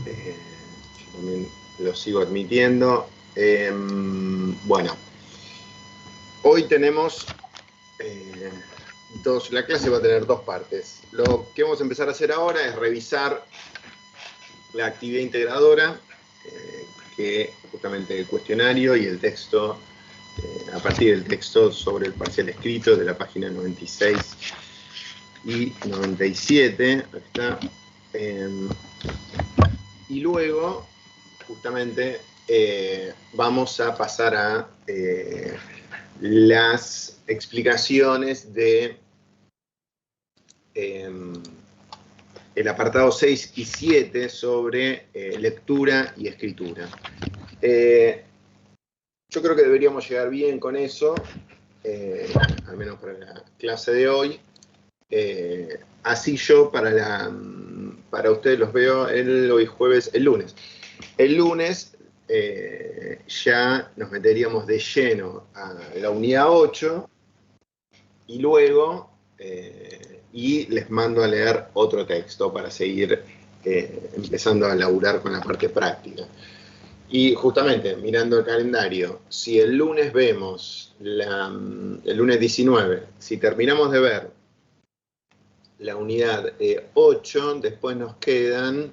Yo también lo sigo admitiendo. Bueno, hoy tenemos la clase va a tener dos partes. Lo que vamos a empezar a hacer ahora es revisar la actividad integradora, que justamente el cuestionario y el texto, a partir del texto sobre el parcial escrito de la página 96 y 97, aquí está. Y luego, justamente, vamos a pasar a las explicaciones de el apartado 6 y 7 sobre lectura y escritura. Yo creo que deberíamos llegar bien con eso, al menos para la clase de hoy. Así yo para ustedes los veo hoy jueves, el lunes. El lunes ya nos meteríamos de lleno a la unidad 8 y luego y les mando a leer otro texto para seguir empezando a laburar con la parte práctica. Y justamente, mirando el calendario, si el lunes vemos, el lunes 19, si terminamos de ver la unidad 8, después nos quedan,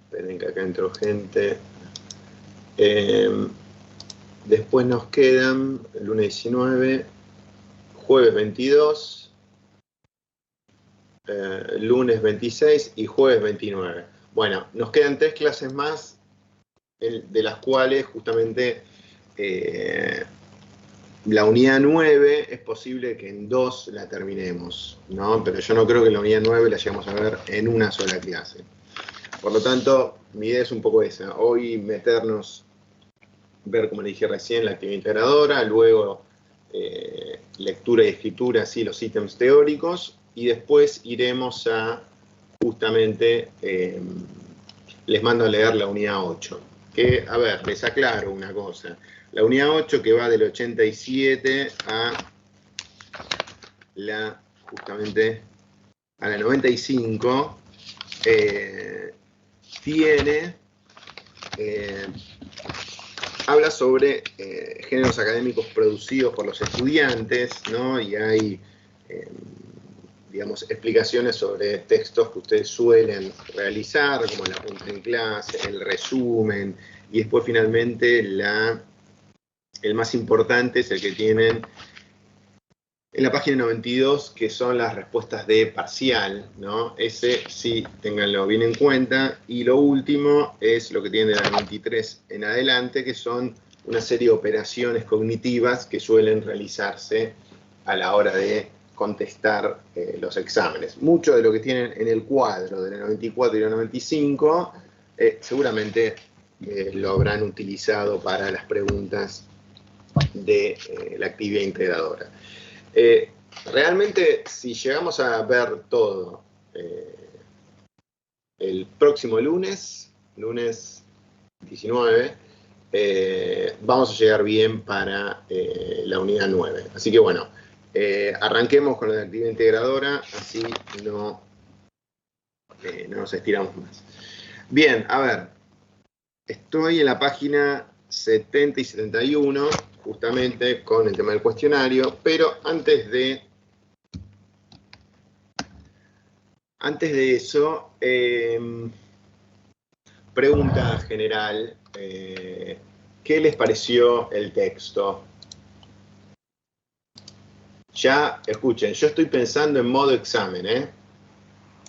esperen que acá entró gente, después nos quedan el lunes 19, jueves 22, lunes 26 y jueves 29. Bueno, nos quedan 3 clases más, de las cuales justamente la unidad 9 es posible que en 2 la terminemos, ¿no? Pero yo no creo que la unidad 9 la lleguemos a ver en una sola clase. Por lo tanto, mi idea es un poco esa. Hoy meternos, ver, como le dije recién, la actividad integradora, luego lectura y escritura, sí, los ítems teóricos, y después iremos a, justamente, les mando a leer la unidad 8. Que, a ver, les aclaro una cosa. La unidad 8, que va del 87 a justamente a la 95, habla sobre géneros académicos producidos por los estudiantes, ¿no? Y hay, digamos, explicaciones sobre textos que ustedes suelen realizar, como la punta en clase, el resumen, y después finalmente el más importante es el que tienen en la página 92, que son las respuestas de parcial, ¿no? Ese sí, ténganlo bien en cuenta. Y lo último es lo que tiene de la 93 en adelante, que son una serie de operaciones cognitivas que suelen realizarse a la hora de contestar los exámenes. Mucho de lo que tienen en el cuadro de la 94 y la 95 seguramente lo habrán utilizado para las preguntas de la actividad integradora. Realmente, si llegamos a ver todo el próximo lunes 19, vamos a llegar bien para la unidad 9. Así que bueno, arranquemos con la actividad integradora, así no nos estiramos más. Bien, a ver, estoy en la página 70 y 71, justamente con el tema del cuestionario, pero antes de eso, pregunta general, ¿qué les pareció el texto? Ya, escuchen, yo estoy pensando en modo examen, ¿eh?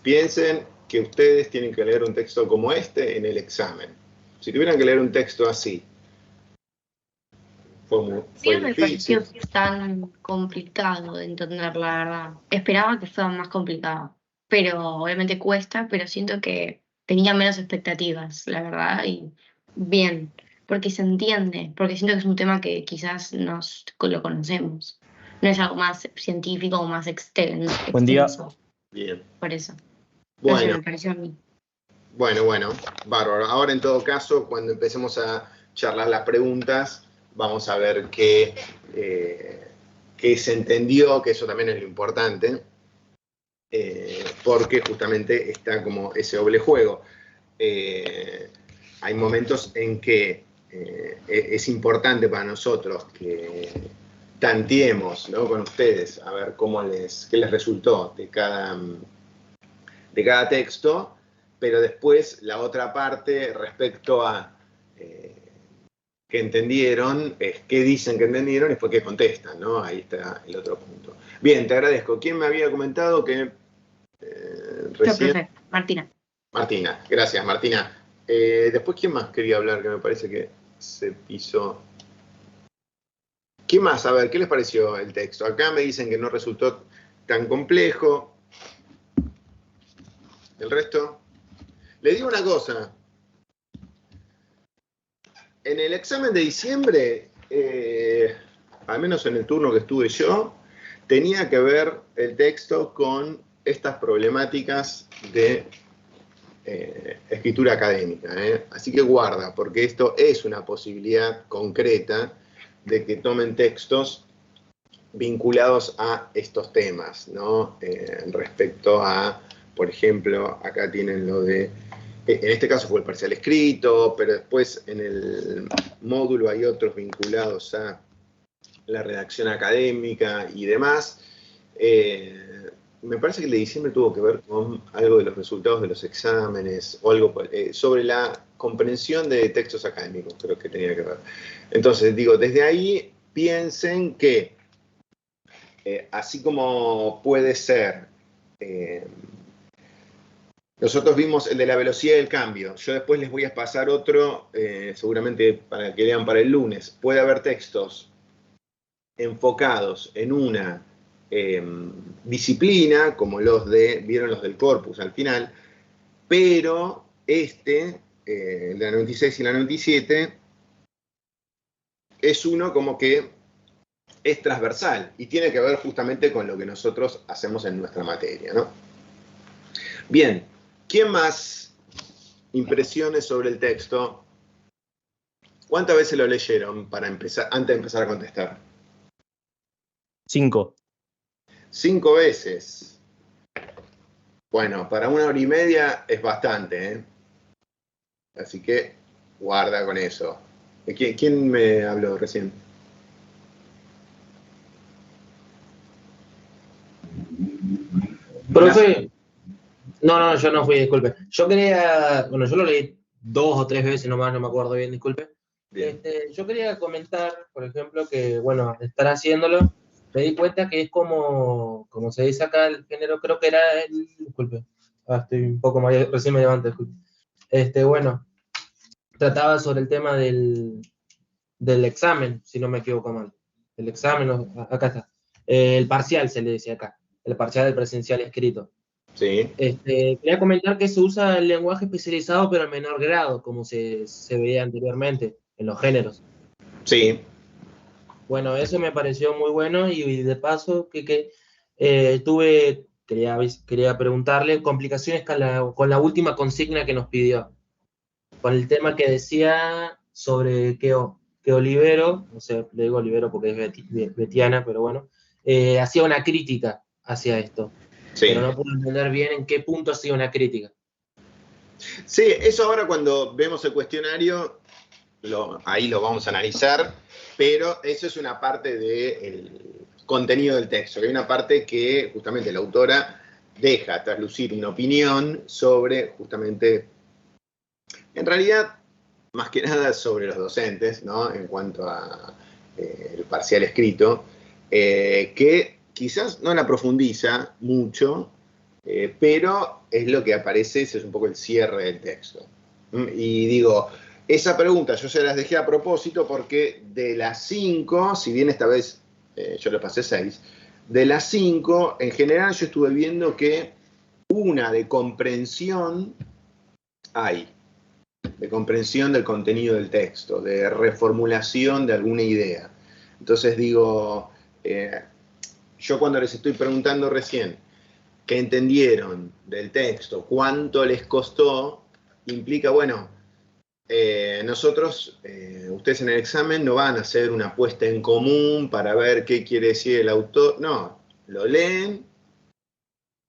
Piensen que ustedes tienen que leer un texto como este en el examen. Si tuvieran que leer un texto así, no me pareció tan complicado de entender, la verdad. Esperaba que fuera más complicado, pero obviamente cuesta, pero siento que tenía menos expectativas, la verdad, y bien, porque se entiende, porque siento que es un tema que quizás lo conocemos. No es algo más científico o más extenso. Buen día. Bien. Por eso. Bueno. No sé, me pareció a mí. Bueno, bárbaro. Ahora, en todo caso, cuando empecemos a charlar las preguntas, vamos a ver qué se entendió, que eso también es lo importante, porque justamente está como ese doble juego. hay momentos en que es importante para nosotros que tanteemos, ¿no?, con ustedes a ver qué les resultó de cada texto, pero después la otra parte respecto a qué entendieron, es qué dicen que entendieron y después qué contestan, ¿no? Ahí está el otro punto. Bien, te agradezco. ¿Quién me había comentado que recién? Profe, Martina. Martina, gracias Martina. Después, ¿quién más quería hablar? Que me parece que se pisó. ¿Quién más? A ver, ¿qué les pareció el texto? Acá me dicen que no resultó tan complejo. ¿El resto? Les digo una cosa. En el examen de diciembre, al menos en el turno que estuve yo, tenía que ver el texto con estas problemáticas de escritura académica. Así que guarda, porque esto es una posibilidad concreta de que tomen textos vinculados a estos temas, ¿no? Respecto a, por ejemplo, acá tienen lo de, en este caso fue el parcial escrito, pero después en el módulo hay otros vinculados a la redacción académica y demás. Me parece que el de diciembre tuvo que ver con algo de los resultados de los exámenes o algo sobre la comprensión de textos académicos, creo que tenía que ver. Entonces, digo, desde ahí piensen que así como puede ser, nosotros vimos el de la velocidad del cambio, yo después les voy a pasar otro, seguramente para que lean para el lunes. Puede haber textos enfocados en una disciplina, como vieron los del corpus al final, pero la 96 y la 97, es uno como que es transversal y tiene que ver justamente con lo que nosotros hacemos en nuestra materia, ¿no? Bien, ¿quién más? Impresiones sobre el texto. ¿Cuántas veces lo leyeron antes de empezar a contestar? 5. 5 veces. Bueno, para 1 hora y media es bastante, ¿eh? Así que guarda con eso. ¿Quién me habló recién? Profe, no, yo no fui, disculpe. Yo lo leí 2 o 3 veces nomás, no me acuerdo bien, disculpe. Bien. Yo quería comentar, por ejemplo, que, bueno, al estar haciéndolo, me di cuenta que es como se dice acá el género, creo que era disculpe, estoy un poco más, recién me levanto, disculpe. Bueno, trataba sobre el tema del examen, si no me equivoco mal. El examen, acá está. El parcial se le decía acá, el parcial del presencial escrito. Sí. Quería comentar que se usa el lenguaje especializado, pero en menor grado, como se veía anteriormente, en los géneros. Sí. Bueno, eso me pareció muy bueno y de paso quería preguntarle complicaciones con la última consigna que nos pidió, con el tema que decía sobre que Olivero, no sé, le digo Olivero porque es betiana, pero bueno, hacía una crítica hacia esto. Sí. Pero no puedo entender bien en qué punto hacía una crítica. Sí, eso ahora cuando vemos el cuestionario, ahí lo vamos a analizar, pero eso es una parte del contenido del texto, que hay una parte que justamente la autora deja traslucir una opinión sobre justamente, en realidad, más que nada sobre los docentes, ¿no? En cuanto a el parcial escrito, que quizás no la profundiza mucho, pero es lo que aparece, ese es un poco el cierre del texto. Y digo, esa pregunta yo se las dejé a propósito porque de las 5, si bien esta vez yo le pasé 6, de las 5, en general yo estuve viendo que una de comprensión hay, de comprensión del contenido del texto, de reformulación de alguna idea. Entonces digo, yo cuando les estoy preguntando recién qué entendieron del texto, cuánto les costó, implica, bueno, nosotros, ustedes en el examen no van a hacer una puesta en común para ver qué quiere decir el autor, no, lo leen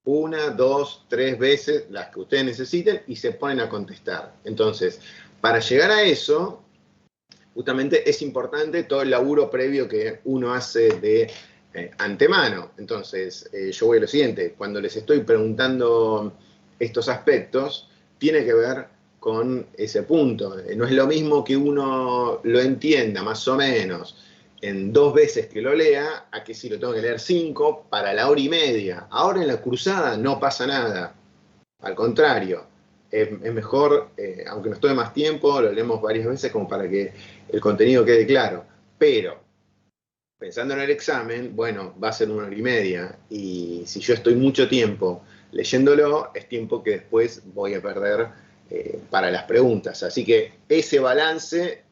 una, dos, tres veces, las que ustedes necesiten, y se ponen a contestar. Entonces, para llegar a eso, justamente es importante todo el laburo previo que uno hace de antemano. Entonces, yo voy a lo siguiente, cuando les estoy preguntando estos aspectos, tiene que ver con ese punto. No es lo mismo que uno lo entienda más o menos en 2 veces que lo lea, a que si lo tengo que leer 5 para la hora y media. Ahora en la cursada no pasa nada. Al contrario, es mejor, aunque nos tome más tiempo, lo leemos varias veces como para que el contenido quede claro. Pero, pensando en el examen, bueno, va a ser 1 hora y media. Y si yo estoy mucho tiempo leyéndolo, es tiempo que después voy a perder para las preguntas. Así que ese balance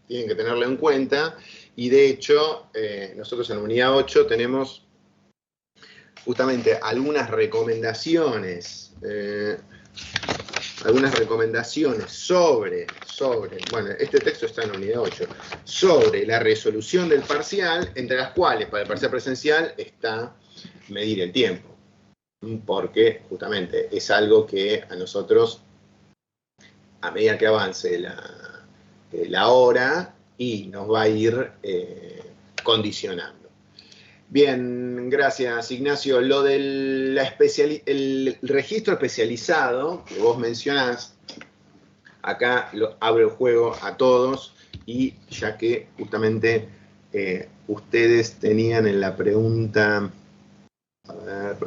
tienen que tenerlo en cuenta. Y de hecho, nosotros en la unidad 8 tenemos justamente algunas recomendaciones sobre, bueno, este texto está en la unidad 8, sobre la resolución del parcial, entre las cuales para el parcial presencial está medir el tiempo, porque justamente es algo que a nosotros, a medida que avance la hora, y nos va a ir condicionando. Bien, gracias Ignacio. Lo del el registro especializado que vos mencionás, acá abro el juego a todos, y ya que justamente ustedes tenían en la pregunta, a ver,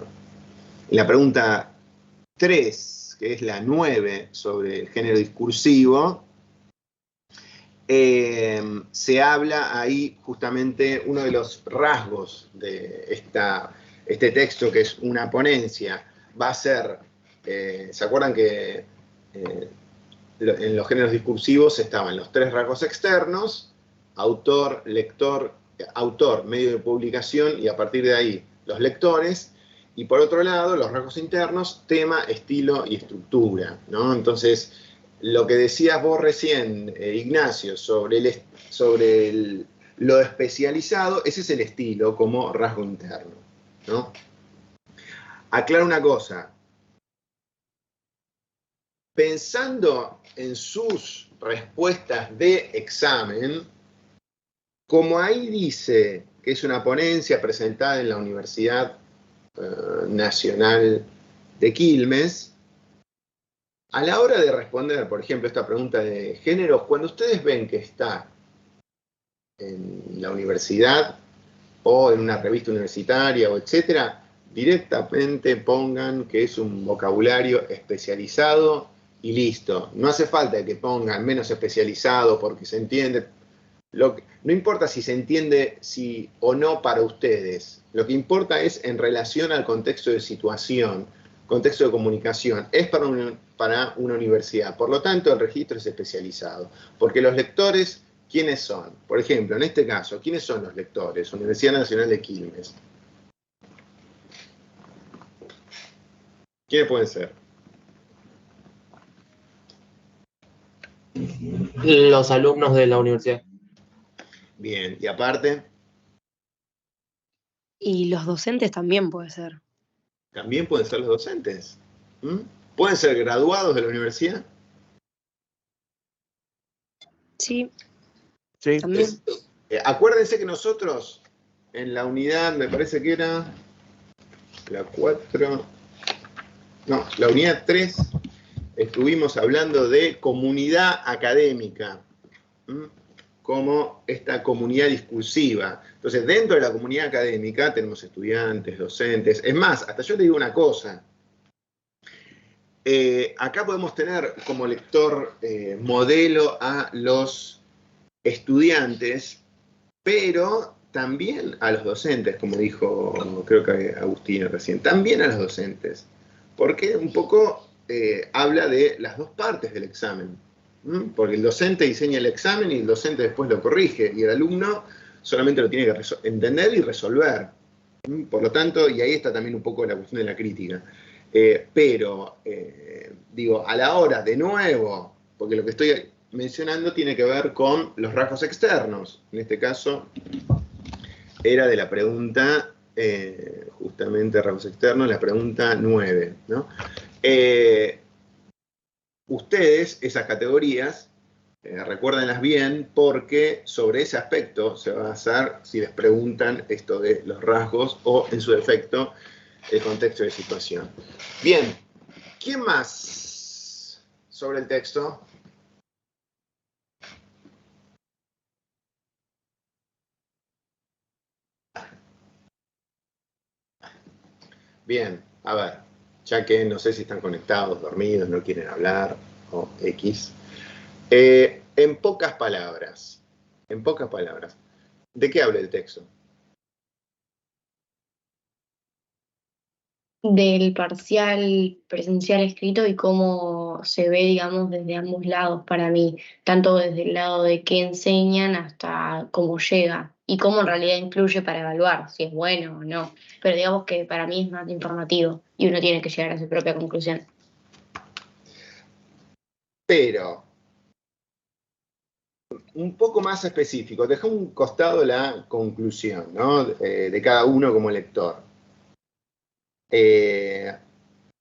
en la pregunta 3, que es la 9 sobre el género discursivo, se habla ahí justamente uno de los rasgos de este texto, que es una ponencia, va a ser, ¿se acuerdan que en los géneros discursivos estaban los 3 rasgos externos: autor, lector, autor, medio de publicación, y a partir de ahí los lectores, y por otro lado los rasgos internos: tema, estilo y estructura, ¿no? Entonces, lo que decías vos recién, Ignacio, sobre lo especializado, ese es el estilo como rasgo interno, ¿no? Aclaro una cosa. Pensando en sus respuestas de examen, como ahí dice que es una ponencia presentada en la Universidad Nacional de Quilmes, a la hora de responder, por ejemplo, esta pregunta de género, cuando ustedes ven que está en la universidad o en una revista universitaria o etcétera, directamente pongan que es un vocabulario especializado y listo. No hace falta que pongan menos especializado porque se entiende. No importa si se entiende sí o no para ustedes. Lo que importa es en relación al contexto de situación, contexto de comunicación. Es para una universidad. Por lo tanto, el registro es especializado. Porque los lectores, ¿quiénes son? Por ejemplo, en este caso, ¿quiénes son los lectores? Universidad Nacional de Quilmes. ¿Quiénes pueden ser? Los alumnos de la universidad. Bien, y aparte, Y los docentes también puede ser. también pueden ser los docentes. ¿Pueden ser graduados de la universidad? Sí, Sí. también. Acuérdense que nosotros en la unidad, me parece que era la 4, no, la unidad 3, estuvimos hablando de comunidad académica, como esta comunidad discursiva. Entonces, dentro de la comunidad académica tenemos estudiantes, docentes. Es más, hasta yo te digo una cosa. Acá podemos tener como lector modelo a los estudiantes, pero también a los docentes, como dijo, creo que Agustina recién, también a los docentes, porque un poco habla de las dos partes del examen, porque el docente diseña el examen y el docente después lo corrige, y el alumno solamente lo tiene que entender y resolver. Por lo tanto, y ahí está también un poco la cuestión de la crítica. Pero, digo, a la hora, de nuevo, porque lo que estoy mencionando tiene que ver con los rasgos externos. En este caso, era de la pregunta justamente rasgos externos, la pregunta 9, ¿no? Ustedes, esas categorías, recuérdenlas bien, porque sobre ese aspecto se va a basar si les preguntan esto de los rasgos o, en su defecto, el contexto de situación. Bien, ¿quién más sobre el texto? Bien, a ver, ya que no sé si están conectados, dormidos, no quieren hablar, o X. En pocas palabras, ¿de qué habla el texto? Del parcial presencial escrito y cómo se ve, digamos, desde ambos lados para mí, tanto desde el lado de qué enseñan hasta cómo llega y cómo en realidad influye para evaluar si es bueno o no. Pero digamos que para mí es más informativo y uno tiene que llegar a su propia conclusión. Pero, un poco más específico, deja un costado la conclusión, ¿no? De cada uno como lector.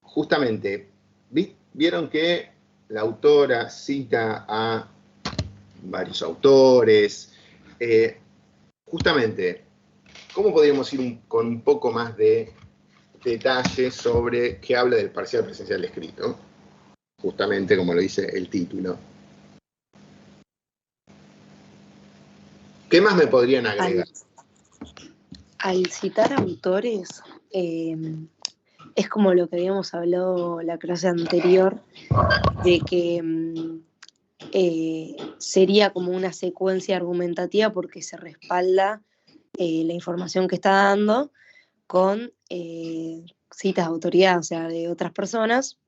Justamente, vieron que la autora cita a varios autores. Justamente, ¿cómo podríamos ir con un poco más de detalle sobre qué habla del parcial presencial escrito? Justamente como lo dice el título. ¿Qué más me podrían agregar? Al citar autores, es como lo que habíamos hablado la clase anterior, de que sería como una secuencia argumentativa porque se respalda la información que está dando con citas de autoridad, o sea, de otras personas,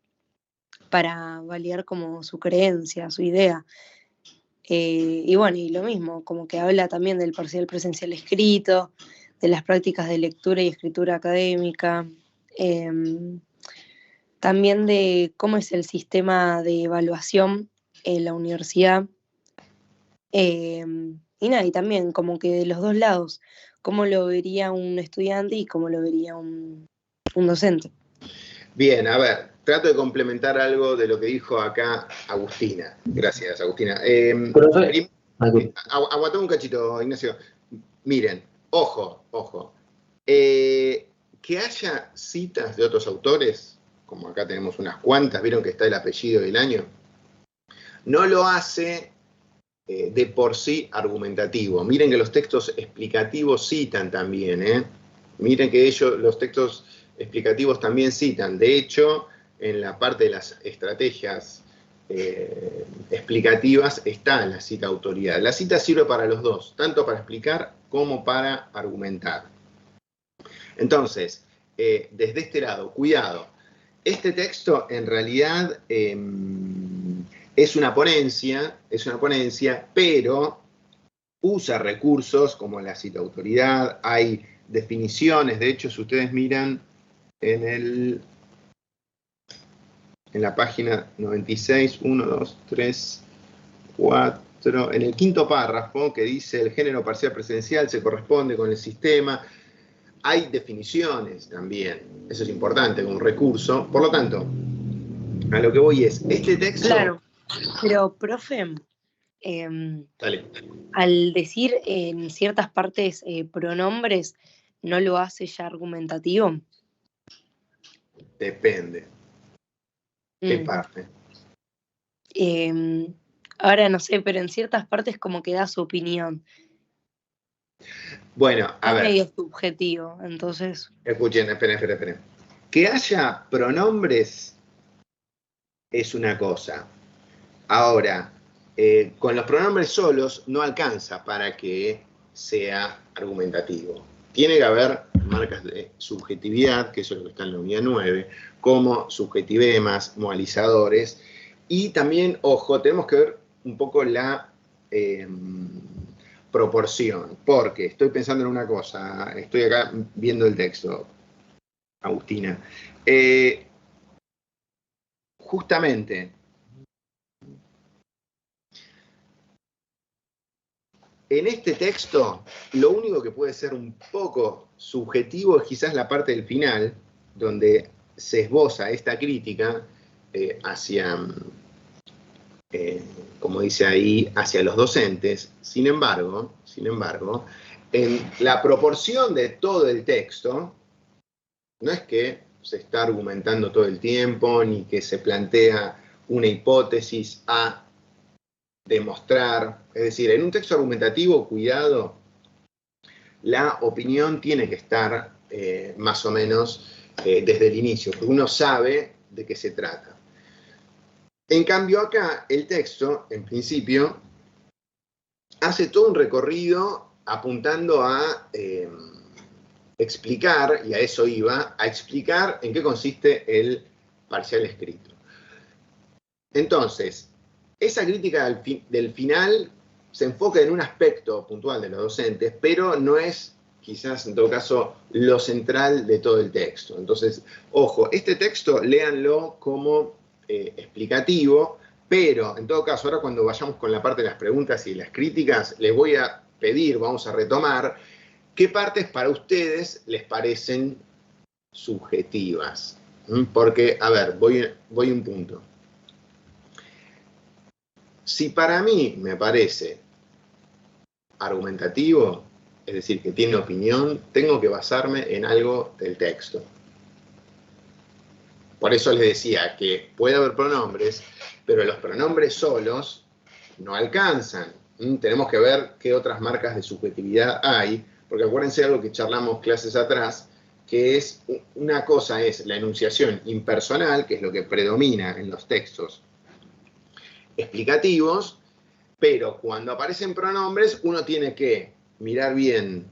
para validar como su creencia, su idea. Y bueno, y lo mismo, como que habla también del parcial presencial escrito, de las prácticas de lectura y escritura académica, también de cómo es el sistema de evaluación en la universidad. Y nada, y también como que de los dos lados, cómo lo vería un estudiante y cómo lo vería un docente. Bien, a ver, trato de complementar algo de lo que dijo acá Agustina. Gracias, Agustina. Profe, Aguantá un cachito, Ignacio. Miren, ojo. Que haya citas de otros autores, como acá tenemos unas cuantas, vieron que está el apellido del año, no lo hace de por sí argumentativo. Miren que los textos explicativos citan también, ¿eh? Miren que los textos explicativos también citan. De hecho, en la parte de las estrategias explicativas está la cita autoridad. La cita sirve para los dos, tanto para explicar como para argumentar. Entonces, desde este lado, cuidado. Este texto en realidad es una ponencia, pero usa recursos como la cita autoridad, hay definiciones, de hecho, si ustedes miran en la página 96, 1, 2, 3, 4, en el quinto párrafo que dice el género parcial presencial se corresponde con el sistema, hay definiciones también, eso es importante, un recurso, por lo tanto, a lo que voy es, este texto... Claro, pero profe, Dale. al decir en ciertas partes pronombres, ¿no lo hace ya argumentativo? Depende. ¿Qué Mm. parte? Ahora no sé, pero en ciertas partes como que da su opinión. Bueno, a Es ver. medio subjetivo, entonces. Escuchen, esperen. Que haya pronombres es una cosa. Ahora, con los pronombres solos no alcanza para que sea argumentativo. Tiene que haber marcas de subjetividad, que eso es lo que está en la unidad 9, como subjetivemas, modalizadores. Y también, ojo, tenemos que ver un poco la proporción, porque estoy pensando en una cosa, estoy acá viendo el texto, Agustina. Justamente, en este texto, lo único que puede ser un poco subjetivo es quizás la parte del final, donde se esboza esta crítica hacia, como dice ahí, hacia los docentes. Sin embargo, en la proporción de todo el texto, no es que se está argumentando todo el tiempo, ni que se plantea una hipótesis a demostrar. Es decir, en un texto argumentativo, cuidado, la opinión tiene que estar más o menos desde el inicio, porque uno sabe de qué se trata. En cambio acá, el texto, en principio, hace todo un recorrido apuntando a explicar, y a eso iba, a explicar en qué consiste el parcial escrito. Entonces, esa crítica del final se enfoca en un aspecto puntual de los docentes, pero no es, quizás en todo caso, lo central de todo el texto. Entonces, ojo, este texto léanlo como explicativo, pero en todo caso, ahora cuando vayamos con la parte de las preguntas y las críticas, les voy a pedir, vamos a retomar, qué partes para ustedes les parecen subjetivas. Porque, a ver, voy a un punto. Si para mí me parece argumentativo, es decir, que tiene opinión, tengo que basarme en algo del texto. Por eso les decía que puede haber pronombres, pero los pronombres solos no alcanzan. Tenemos que ver qué otras marcas de subjetividad hay, porque acuérdense de algo que charlamos clases atrás, que es, una cosa es la enunciación impersonal, que es lo que predomina en los textos explicativos, pero cuando aparecen pronombres uno tiene que mirar bien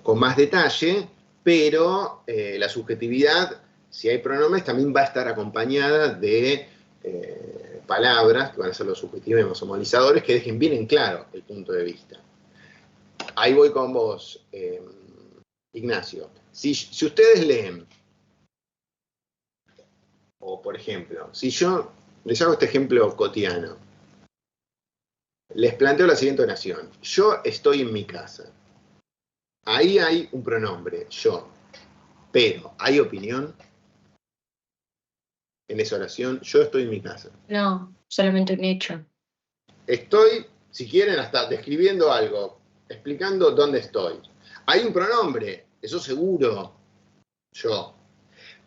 con más detalle, pero la subjetividad, si hay pronombres, también va a estar acompañada de palabras, que van a ser los subjetivos o homolizadores, que dejen bien en claro el punto de vista. Ahí voy con vos, Ignacio. Si ustedes leen, o por ejemplo, si yo les hago este ejemplo cotidiano, les planteo la siguiente oración. Yo estoy en mi casa. Ahí hay un pronombre, yo. Pero, ¿hay opinión en esa oración? Yo estoy en mi casa. No, solamente un hecho. Estoy, si quieren, hasta describiendo algo, explicando dónde estoy. Hay un pronombre, eso seguro, yo.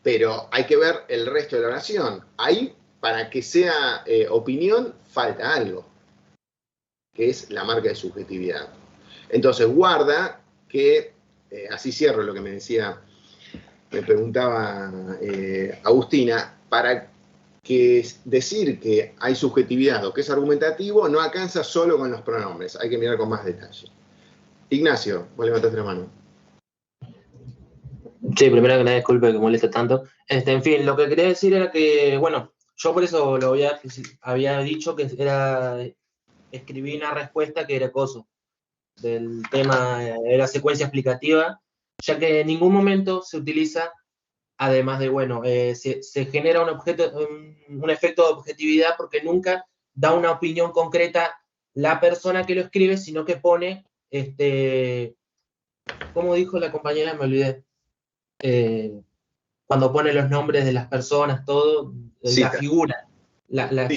Pero hay que ver el resto de la oración. Ahí, para que sea opinión, falta algo, que es la marca de subjetividad. Entonces, guarda que, así cierro lo que me decía, me preguntaba Agustina, para que decir que hay subjetividad o que es argumentativo no alcanza solo con los pronombres, hay que mirar con más detalle. Ignacio, vos levantaste la mano. Sí, primero que nada, disculpe que moleste tanto. En fin, lo que quería decir era que, bueno, yo por eso lo había dicho que escribí una respuesta que era coso, del tema de la secuencia explicativa, ya que en ningún momento se utiliza, además de, bueno, se genera un efecto de objetividad porque nunca da una opinión concreta la persona que lo escribe, sino que pone, ¿cómo dijo la compañera? Me olvidé. Cuando pone los nombres de las personas, todo, la figura,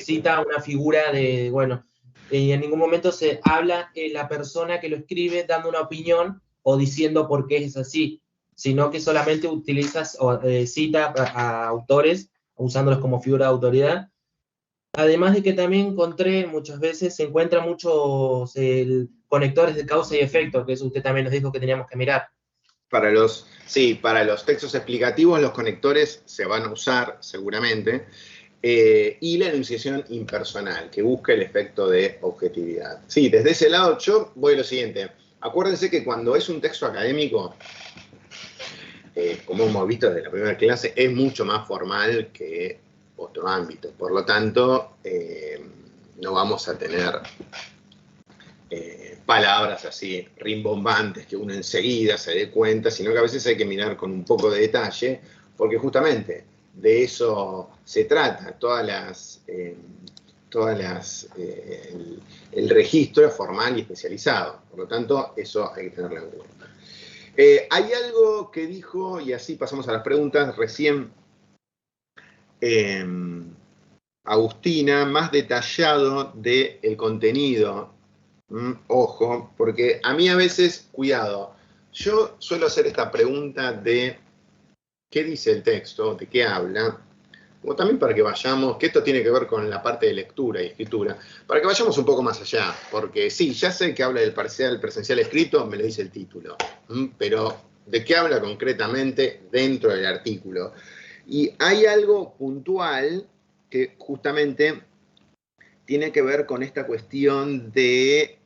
cita una figura de, bueno, y en ningún momento se habla la persona que lo escribe dando una opinión o diciendo por qué es así, sino que solamente utilizas o cita a autores usándolos como figura de autoridad. Además de que también encontré muchas veces, se encuentran muchos conectores de causa y efecto, que eso usted también nos dijo que teníamos que mirar. Para los textos explicativos los conectores se van a usar seguramente, y la enunciación impersonal, que busca el efecto de objetividad. Sí, desde ese lado yo voy a lo siguiente. Acuérdense que cuando es un texto académico, como hemos visto desde la primera clase, es mucho más formal que otro ámbito. Por lo tanto, no vamos a tener palabras así rimbombantes que uno enseguida se dé cuenta, sino que a veces hay que mirar con un poco de detalle, porque justamente de eso se trata. Todas las el registro es formal y especializado. Por lo tanto, eso hay que tenerlo en cuenta. Hay algo que dijo, y así pasamos a las preguntas, recién Agustina, más detallado del contenido. Ojo, porque a mí a veces, cuidado, yo suelo hacer esta pregunta de qué dice el texto, de qué habla, como también para que vayamos, que esto tiene que ver con la parte de lectura y escritura, para que vayamos un poco más allá, porque sí, ya sé que habla del parcial presencial escrito, me lo dice el título, pero ¿de qué habla concretamente dentro del artículo? Y hay algo puntual que justamente tiene que ver con esta cuestión de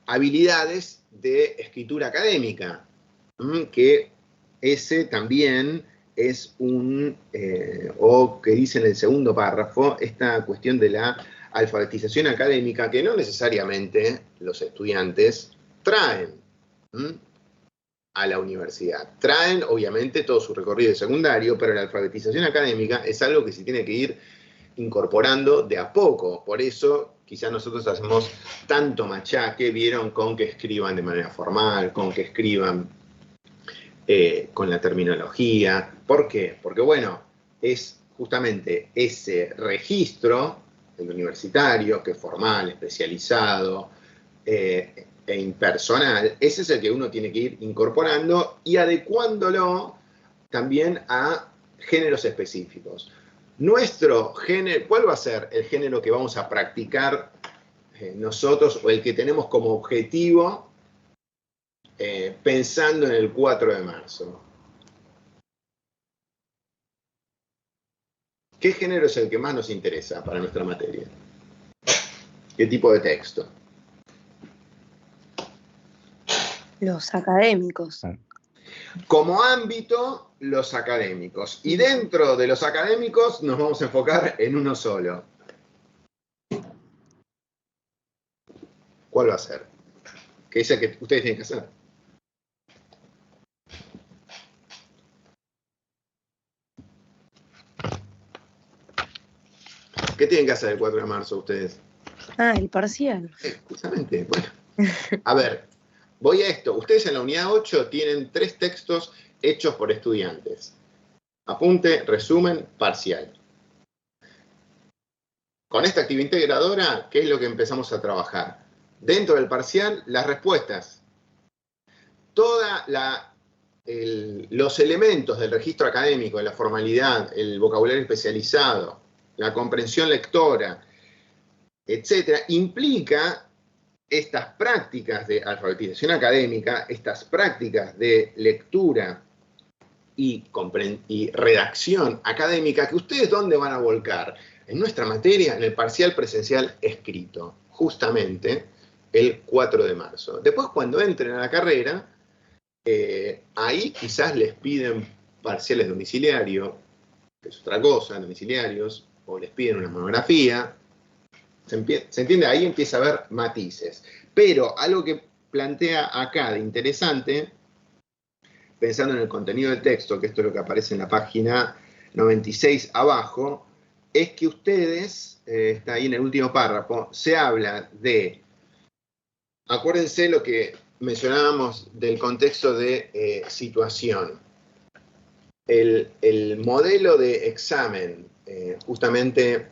habilidades de escritura académica, que ese también es o que dice en el segundo párrafo, esta cuestión de la alfabetización académica que no necesariamente los estudiantes traen a la universidad. Traen, obviamente, todo su recorrido de secundario, pero la alfabetización académica es algo que se tiene que ir incorporando de a poco. Por eso, quizás nosotros hacemos tanto machaque, vieron, con que escriban de manera formal, con que escriban con la terminología. ¿Por qué? Porque, bueno, es justamente ese registro del universitario, que es formal, especializado e impersonal, ese es el que uno tiene que ir incorporando y adecuándolo también a géneros específicos. Nuestro género, ¿cuál va a ser el género que vamos a practicar nosotros o el que tenemos como objetivo pensando en el 4 de marzo? ¿Qué género es el que más nos interesa para nuestra materia? ¿Qué tipo de texto? Los académicos. Como ámbito, los académicos. Y dentro de los académicos nos vamos a enfocar en uno solo. ¿Cuál va a ser? Que es el que ustedes tienen que hacer. ¿Qué tienen que hacer el 4 de marzo ustedes? Ah, el parcial. Justamente, bueno. A ver, voy a esto. Ustedes en la unidad 8 tienen 3 textos hechos por estudiantes. Apunte, resumen, parcial. Con esta actividad integradora, ¿qué es lo que empezamos a trabajar? Dentro del parcial, las respuestas. Los elementos del registro académico, la formalidad, el vocabulario especializado, la comprensión lectora, etcétera, implica estas prácticas de alfabetización académica, estas prácticas de lectura y redacción académica, que ustedes ¿dónde van a volcar? En nuestra materia, en el parcial presencial escrito, justamente el 4 de marzo. Después, cuando entren a la carrera, ahí quizás les piden parciales domiciliarios, que es otra cosa, domiciliarios, o les piden una monografía. ¿Se entiende? Ahí empieza a haber matices. Pero algo que plantea acá de interesante, pensando en el contenido del texto, que esto es lo que aparece en la página 96 abajo, es que ustedes, está ahí en el último párrafo, se habla de, acuérdense lo que mencionábamos del contexto de situación. El modelo de examen, justamente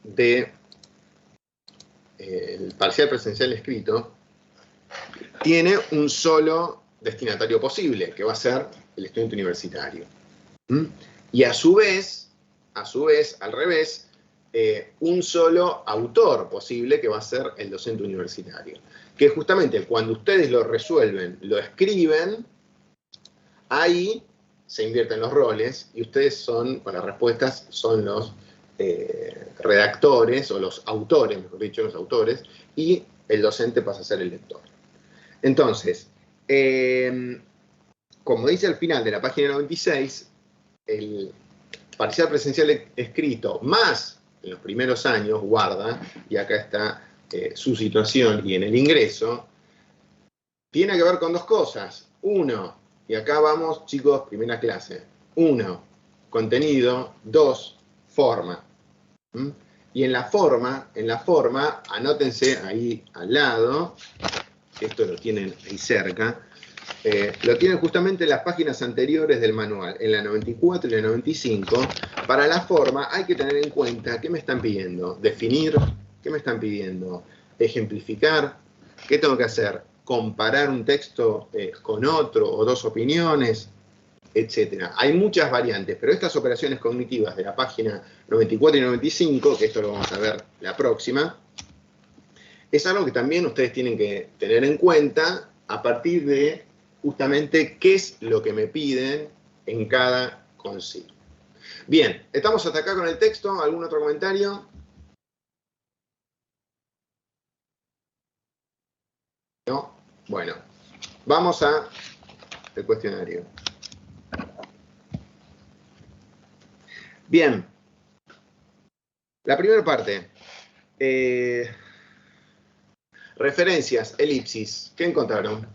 de el parcial presencial escrito, tiene un solo destinatario posible, que va a ser el estudiante universitario. Y a su vez, al revés, un solo autor posible, que va a ser el docente universitario. Que justamente cuando ustedes lo resuelven, lo escriben, ahí se invierten los roles y ustedes son, con las respuestas, son los redactores, o los autores, mejor dicho, los autores, y el docente pasa a ser el lector. Entonces, como dice al final de la página 96, el parcial presencial escrito más en los primeros años, guarda, y acá está su situación y en el ingreso, tiene que ver con 2 cosas. 1, y acá vamos, chicos, primera clase. 1, contenido. 2, forma. Y en la forma, anótense ahí al lado, esto lo tienen ahí cerca, lo tienen justamente en las páginas anteriores del manual, en la 94 y la 95. Para la forma hay que tener en cuenta qué me están pidiendo, definir, qué me están pidiendo, ejemplificar, qué tengo que hacer, comparar un texto con otro o dos opiniones, etcétera. Hay muchas variantes, pero estas operaciones cognitivas de la página 94 y 95, que esto lo vamos a ver la próxima, es algo que también ustedes tienen que tener en cuenta a partir de justamente qué es lo que me piden en cada consigna. Bien, estamos hasta acá con el texto. ¿Algún otro comentario? ¿No? Bueno, vamos a el cuestionario. Bien, la primera parte. Referencias, elipsis. ¿Qué encontraron?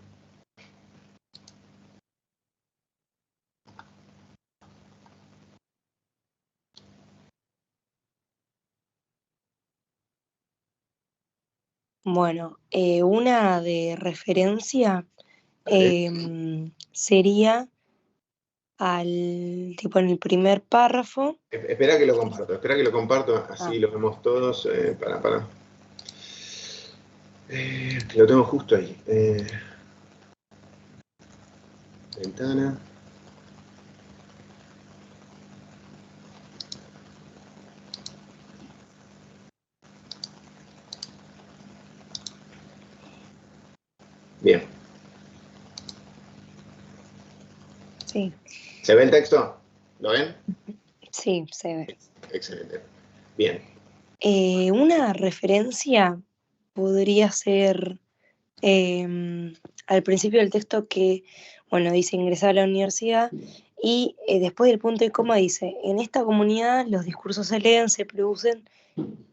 Bueno, una de referencia sería tipo en el primer párrafo. Espera que lo comparto, así lo vemos todos. Para. Lo tengo justo ahí. Ventana. Bien. Sí. ¿Se ve el texto? ¿Lo ven? Sí, se ve. Excelente. Bien. Una referencia podría ser al principio del texto que, bueno, dice ingresar a la universidad y después del punto y coma dice, en esta comunidad los discursos se leen, se producen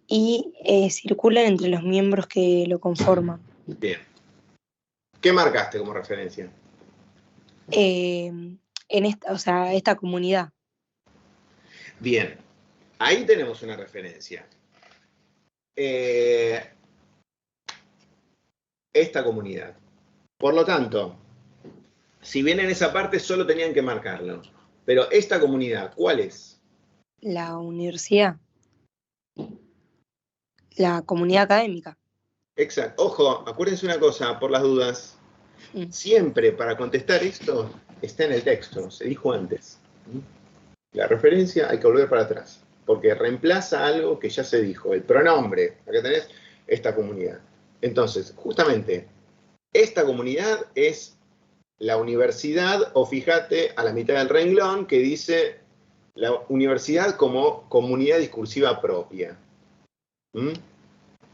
y circulan entre los miembros que lo conforman. Bien. ¿Qué marcaste como referencia? En esta comunidad. Bien. Ahí tenemos una referencia. Esta comunidad. Por lo tanto, si bien en esa parte solo tenían que marcarlo, pero esta comunidad, ¿cuál es? La universidad. La comunidad académica. Exacto. Ojo, acuérdense una cosa, por las dudas. Siempre para contestar esto está en el texto, se dijo antes. La referencia hay que volver para atrás, porque reemplaza algo que ya se dijo, el pronombre. Acá tenés esta comunidad. Entonces, justamente, esta comunidad es la universidad, o fíjate a la mitad del renglón que dice la universidad como comunidad discursiva propia.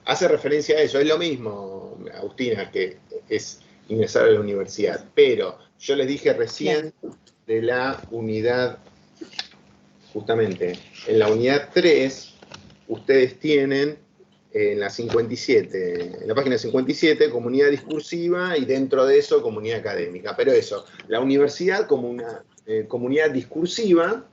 Hace referencia a eso, es lo mismo, Agustina, que es ingresar a la universidad, pero yo les dije recién de la unidad, justamente, en la unidad 3, ustedes tienen en la 57, en la página 57, comunidad discursiva y dentro de eso comunidad académica. Pero eso, la universidad como una comunidad discursiva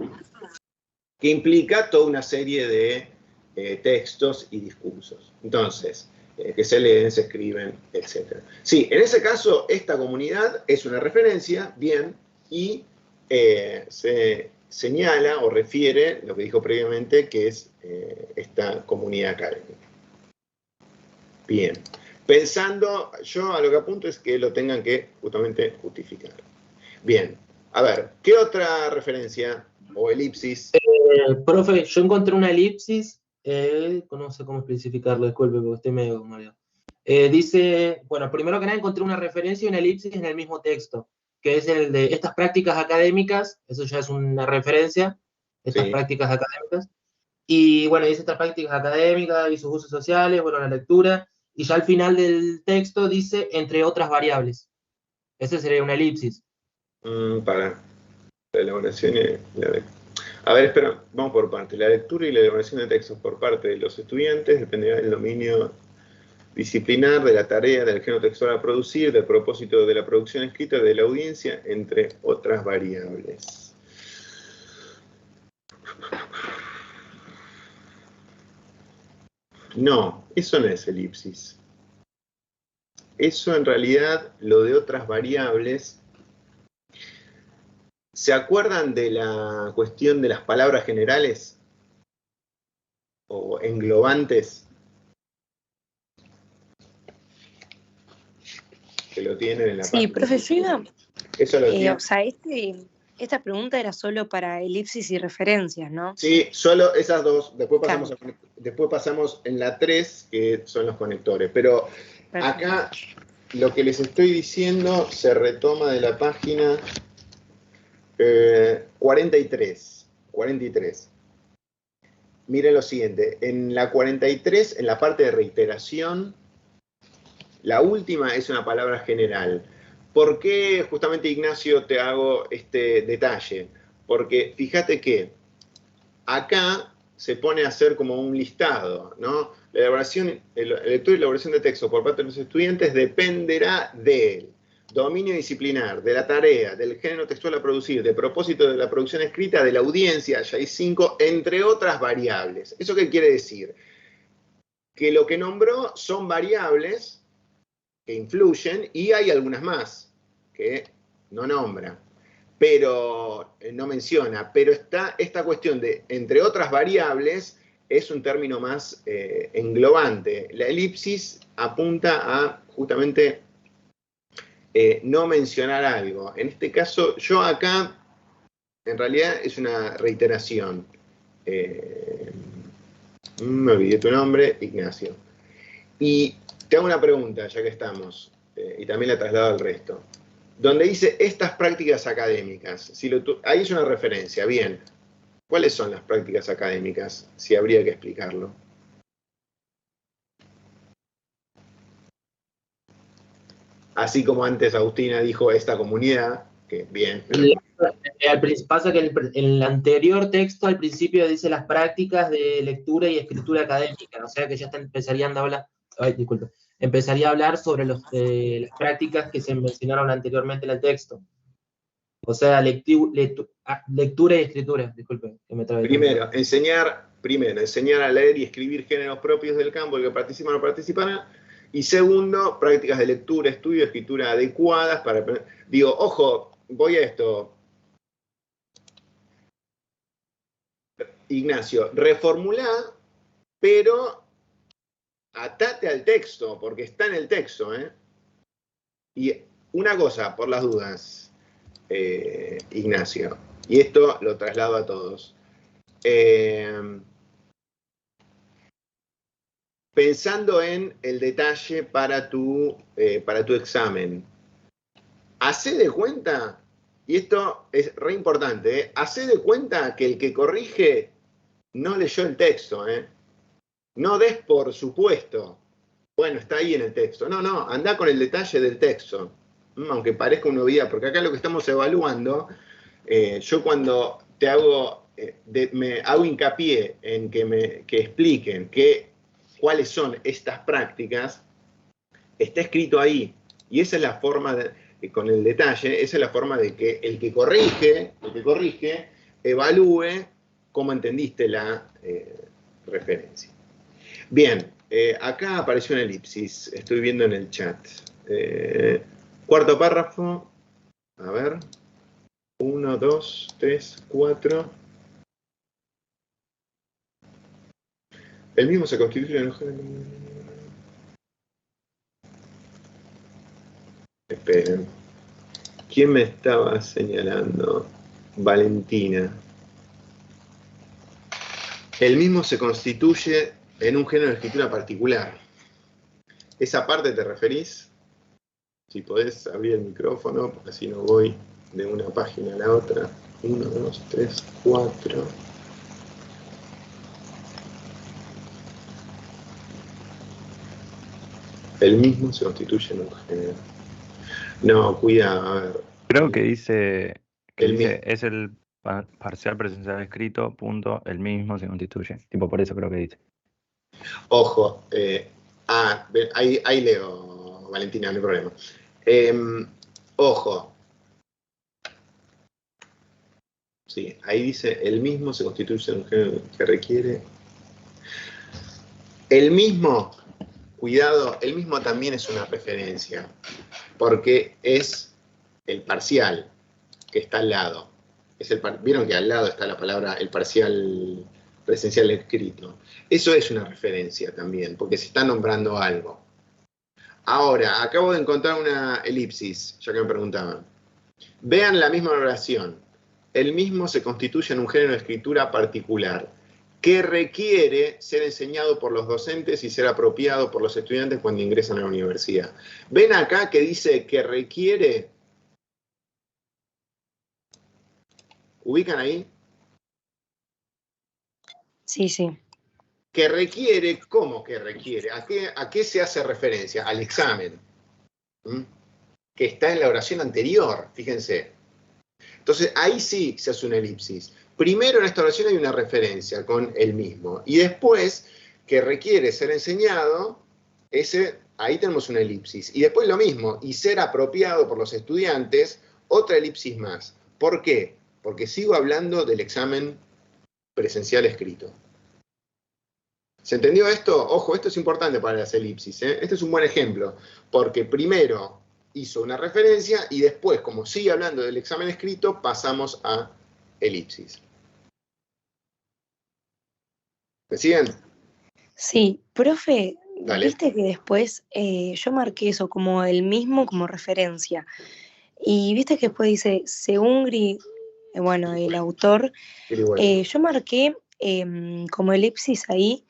que implica toda una serie de textos y discursos. Entonces, que se leen, se escriben, etc. Sí, en ese caso, esta comunidad es una referencia, bien, y se señala o refiere lo que dijo previamente, que es esta comunidad académica. Bien. Pensando, yo a lo que apunto es que lo tengan que justamente justificar. Bien. A ver, ¿qué otra referencia o elipsis? Profe, yo encontré una elipsis, no sé cómo especificarlo, disculpe, porque estoy medio mareado. Dice, bueno, primero que nada encontré una referencia y una elipsis en el mismo texto, que es el de estas prácticas académicas, eso ya es una referencia, estas prácticas académicas. Y bueno, dice estas prácticas académicas y sus usos sociales, bueno, la lectura, y ya al final del texto dice, entre otras variables. Ese sería una elipsis. Para la elaboración y la lectura. A ver, espera, vamos por partes. La lectura y la elaboración de textos por parte de los estudiantes dependerá del dominio disciplinar, de la tarea, del género textual a producir, del propósito de la producción escrita, de la audiencia, entre otras variables. No, eso no es elipsis. Eso en realidad, lo de otras variables. ¿Se acuerdan de la cuestión de las palabras generales o englobantes? Que lo tienen en la Sí, página. profe, yo iba, Eso lo tiene. o sea, esta pregunta era solo para elipsis y referencias, ¿no? Sí, solo esas dos. Después pasamos, Claro. después pasamos en la 3, que son los conectores. Pero Perfecto. acá lo que les estoy diciendo se retoma de la página 43. 43. Miren lo siguiente. En la 43, en la parte de reiteración, la última es una palabra general. ¿Por qué, justamente, Ignacio, te hago este detalle? Porque fíjate que acá se pone a hacer como un listado, ¿no? La elaboración, la lectura y elaboración de texto por parte de los estudiantes dependerá del dominio disciplinar, de la tarea, del género textual a producir, del propósito de la producción escrita, de la audiencia, ya hay 5, entre otras variables. ¿Eso qué quiere decir? Que lo que nombró son variables que influyen y hay algunas más que no nombra, pero no menciona, pero está esta cuestión de entre otras variables es un término más englobante. La elipsis apunta a justamente no mencionar algo. En este caso, yo acá, en realidad es una reiteración. Me olvidé tu nombre, Ignacio. Y te hago una pregunta, ya que estamos, y también la traslado al resto. Donde dice estas prácticas académicas, si ahí es una referencia, bien. ¿Cuáles son las prácticas académicas? Si habría que explicarlo. Así como antes Agustina dijo esta comunidad, que bien. Pasa que en el anterior texto al principio dice las prácticas de lectura y escritura académica, o sea que ya empezarían a hablar, empezaría a hablar sobre las prácticas que se mencionaron anteriormente en el texto. O sea, lectura y escritura, disculpe, que me trabé. Primero, enseñar a leer y escribir géneros propios del campo, el que participan o participarán. Y segundo, prácticas de lectura, estudio, escritura adecuadas para... Digo, ojo, voy a esto. Ignacio, reformulá, pero atate al texto, porque está en el texto, ¿eh? Y una cosa, por las dudas, Ignacio, y esto lo traslado a todos. Pensando en el detalle para tu examen, hacé de cuenta, y esto es re importante, hacé de cuenta que el que corrige no leyó el texto, ¿eh? No des por supuesto, bueno, está ahí en el texto. No, no, anda con el detalle del texto, aunque parezca una obviedad, porque acá lo que estamos evaluando, yo cuando te hago, me hago hincapié en que expliquen cuáles son estas prácticas, está escrito ahí. Y esa es la forma, con el detalle, esa es la forma de que el que corrige, evalúe cómo entendiste la referencia. Bien, acá apareció una elipsis, estoy viendo en el chat. Cuarto párrafo, a ver, 1, 2, 3, 4. El mismo se constituye en... Esperen. ¿Quién me estaba señalando? Valentina. El mismo se constituye en un género de escritura particular. ¿Esa parte te referís? Si podés abrir el micrófono, porque así no voy de una página a la otra. 1, 2, 3, 4. El mismo se constituye en un género. No, cuidado, a ver. Creo que dice, El mismo. es el parcial presencial escrito, punto, el mismo se constituye. Tipo, por eso creo que dice. Ojo, ahí leo, Valentina, no hay problema. Ojo. Sí, ahí dice, el mismo se constituye en un género que requiere. El mismo, cuidado, el mismo también es una referencia, porque es el parcial que está al lado. Vieron que al lado está la palabra, el parcial presencial escrito. Eso es una referencia también, porque se está nombrando algo. Ahora, acabo de encontrar una elipsis, ya que me preguntaban. Vean la misma oración. El mismo se constituye en un género de escritura particular, que requiere ser enseñado por los docentes y ser apropiado por los estudiantes cuando ingresan a la universidad. ¿Ven acá que dice que requiere? ¿Ubican ahí? Sí, sí. Que requiere, ¿cómo que requiere? ¿A qué se hace referencia? Al examen. ¿Mm? Que está en la oración anterior, fíjense. Entonces, ahí sí se hace una elipsis. Primero en esta oración hay una referencia con el mismo. Y después, que requiere ser enseñado, ahí tenemos una elipsis. Y después lo mismo, y ser apropiado por los estudiantes, otra elipsis más. ¿Por qué? Porque sigo hablando del examen presencial escrito. ¿Se entendió esto? Ojo, esto es importante para las elipsis, ¿eh? Este es un buen ejemplo, porque primero hizo una referencia y después, como sigue hablando del examen escrito, pasamos a elipsis. ¿Me siguen? Sí, profe, Dale. viste que después yo marqué eso como el mismo como referencia. Y viste que después dice, según bueno, el autor, yo marqué como elipsis ahí,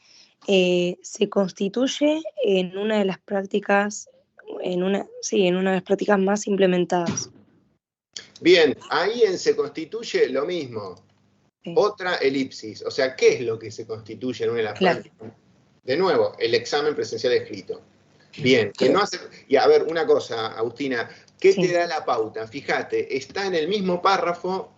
se constituye en una de las prácticas, en una de las prácticas más implementadas. Bien, ahí se constituye lo mismo. Sí. Otra elipsis. O sea, ¿qué es lo que se constituye en una de las prácticas? De nuevo, el examen presencial escrito. Bien, que no hace. Y a ver, una cosa, Agustina, ¿qué te da la pauta? Fíjate, está en el mismo párrafo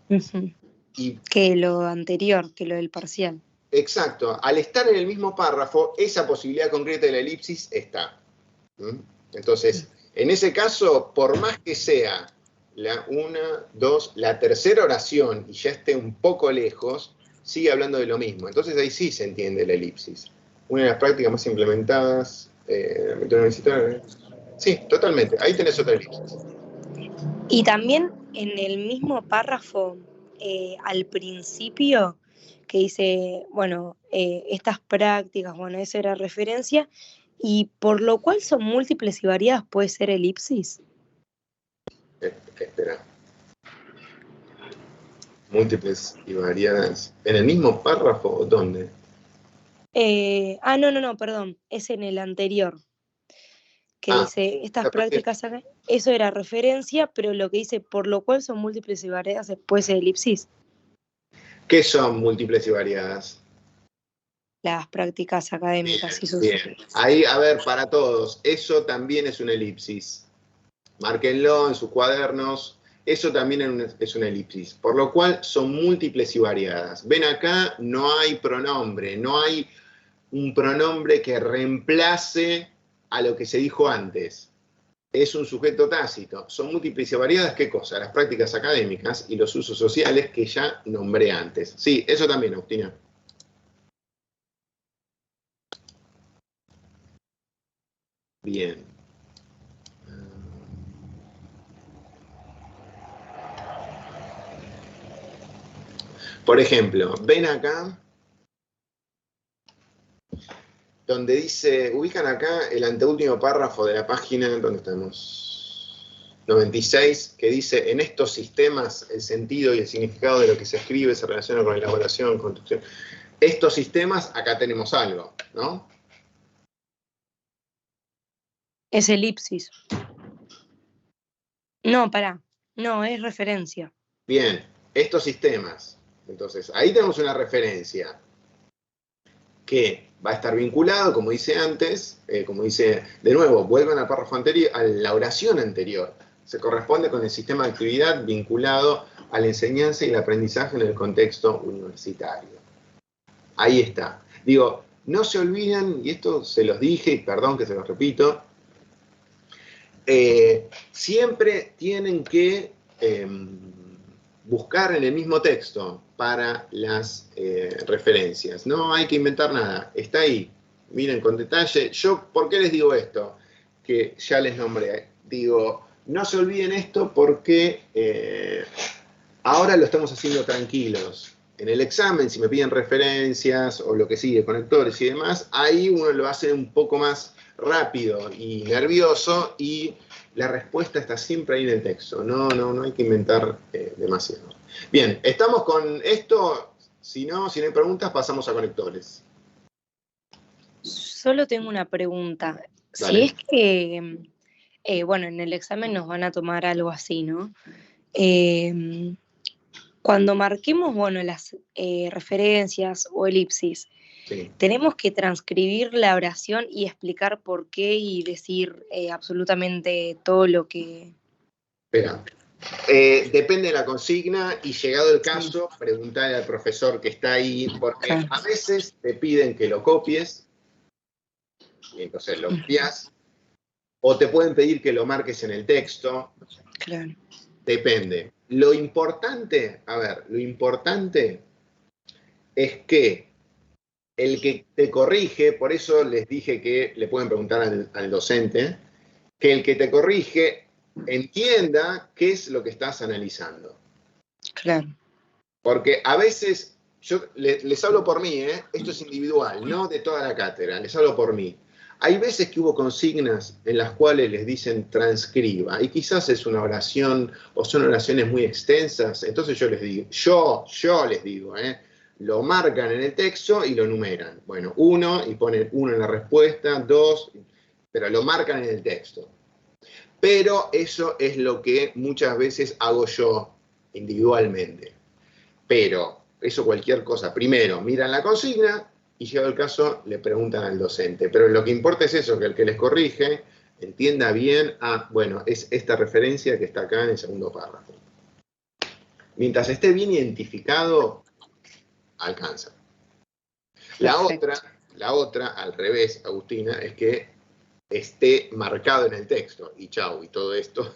y. Que lo anterior, que lo del parcial. Exacto, al estar en el mismo párrafo, esa posibilidad concreta de la elipsis está. Entonces, en ese caso, por más que sea la tercera oración y ya esté un poco lejos, sigue hablando de lo mismo. Entonces ahí sí se entiende la elipsis. Una de las prácticas más implementadas, sí, totalmente. Ahí tenés otra elipsis. Y también en el mismo párrafo, al principio, que dice, bueno, estas prácticas, bueno, esa era referencia, y por lo cual son múltiples y variadas, puede ser elipsis. Espera. Múltiples y variadas. ¿En el mismo párrafo o dónde? No, perdón, es en el anterior, que dice, estas prácticas, eso era referencia, pero lo que dice, por lo cual son múltiples y variadas, puede ser elipsis. ¿Qué son múltiples y variadas? Las prácticas académicas y sus. Bien. Ahí, a ver, para todos, eso también es una elipsis. Márquenlo en sus cuadernos. Eso también es una elipsis. Por lo cual son múltiples y variadas. Ven acá, no hay pronombre. No hay un pronombre que reemplace a lo que se dijo antes. Es un sujeto tácito. Son múltiples y variadas, ¿qué cosa? Las prácticas académicas y los usos sociales que ya nombré antes. Sí, eso también, Agustina. Bien. Por ejemplo, ven acá, donde dice, ubican acá el anteúltimo párrafo de la página, ¿dónde estamos? 96, que dice, en estos sistemas el sentido y el significado de lo que se escribe se relaciona con elaboración, construcción. Estos sistemas, acá tenemos algo, ¿no? Es elipsis. No, no, es referencia. Bien, estos sistemas. Entonces, ahí tenemos una referencia que va a estar vinculado, como dice antes, como dice, de nuevo, vuelvan al párrafo anterior, a la oración anterior. Se corresponde con el sistema de actividad vinculado a la enseñanza y el aprendizaje en el contexto universitario. Ahí está. Digo, no se olviden, y esto se los dije, y perdón que se los repito, siempre tienen que buscar en el mismo texto para las referencias. No hay que inventar nada, está ahí. miren con detalle. Yo, ¿por qué les digo esto? Que ya les nombré. Digo, no se olviden esto porque ahora lo estamos haciendo tranquilos. En el examen, si me piden referencias o lo que sigue, conectores y demás, ahí uno lo hace un poco más rápido y nervioso y la respuesta está siempre ahí en el texto. No hay que inventar demasiado. Bien, estamos con esto. Si no hay preguntas, pasamos a conectores. Solo tengo una pregunta. Si Dale. es que, bueno, en el examen nos van a tomar algo así, ¿no? Cuando marquemos, bueno, las referencias o elipsis, Sí. tenemos que transcribir la oración y explicar por qué y decir absolutamente todo lo que... Espera. Depende de la consigna y llegado el caso, preguntarle al profesor que está ahí, porque Claro. a veces te piden que lo copies, y entonces lo copias, o te pueden pedir que lo marques en el texto, Claro. depende. Lo importante es que el que te corrige, por eso les dije que le pueden preguntar al docente, que el que te corrige entienda qué es lo que estás analizando. Claro. Porque a veces, yo les hablo por mí, esto es individual, no de toda la cátedra, les hablo por mí. Hay veces que hubo consignas en las cuales les dicen transcriba, y quizás es una oración, o son oraciones muy extensas, entonces yo les digo, yo les digo, lo marcan en el texto y lo numeran. Bueno, 1, y ponen 1 en la respuesta, 2, pero lo marcan en el texto. Pero eso es lo que muchas veces hago yo individualmente. Pero eso cualquier cosa. Primero, miran la consigna y llegado el caso le preguntan al docente. Pero lo que importa es eso, que el que les corrige entienda bien, bueno, es esta referencia que está acá en el segundo párrafo. Mientras esté bien identificado, alcanza. La otra, al revés, Agustina, es que esté marcado en el texto. Y chau, y todo esto,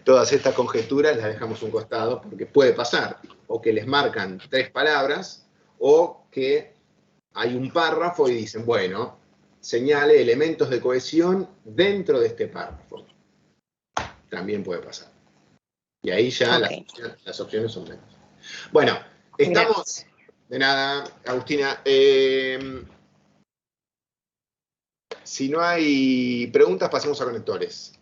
todas estas conjeturas las dejamos a un costado porque puede pasar. O que les marcan 3 palabras, o que hay un párrafo y dicen, bueno, señale elementos de cohesión dentro de este párrafo. También puede pasar. Y ahí ya las opciones son menos. Bueno, estamos... Gracias. De nada, Agustina. Si no hay preguntas, pasemos a conectores.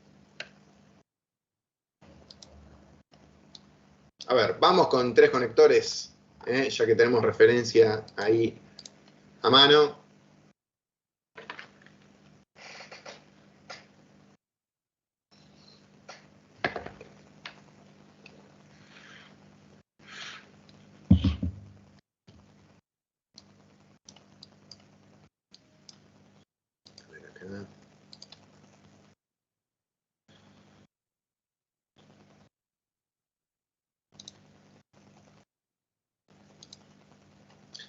A ver, vamos con 3 conectores, ya que tenemos referencia ahí a mano. A ver acá.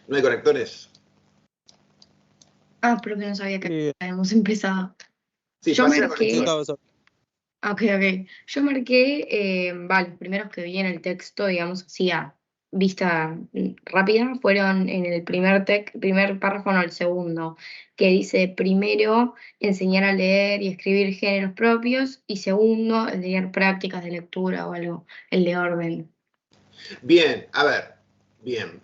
¿No hay conectores? Pero que no sabía que habíamos empezado. Sí, Yo pasé a marqué. conectores. Ok. Yo marqué, los primeros que vi en el texto, digamos así, a vista rápida, fueron en el primer párrafo, no, el segundo, que dice primero enseñar a leer y escribir géneros propios, y segundo, enseñar prácticas de lectura o algo, el de orden. Bien, a ver. Bien,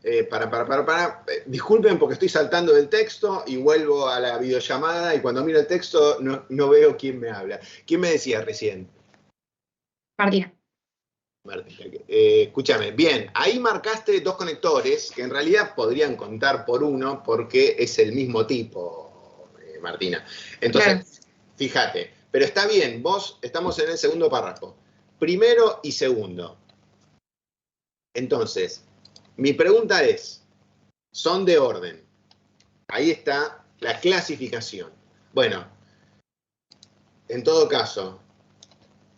disculpen porque estoy saltando del texto y vuelvo a la videollamada y cuando miro el texto no veo quién me habla. ¿Quién me decía recién? Martina. Escúchame, bien, ahí marcaste 2 conectores que en realidad podrían contar por 1 porque es el mismo tipo, Martina. Entonces, Fíjate, pero está bien, estamos en el segundo párrafo, primero y segundo. Entonces, mi pregunta es, son de orden. Ahí está la clasificación. Bueno, en todo caso,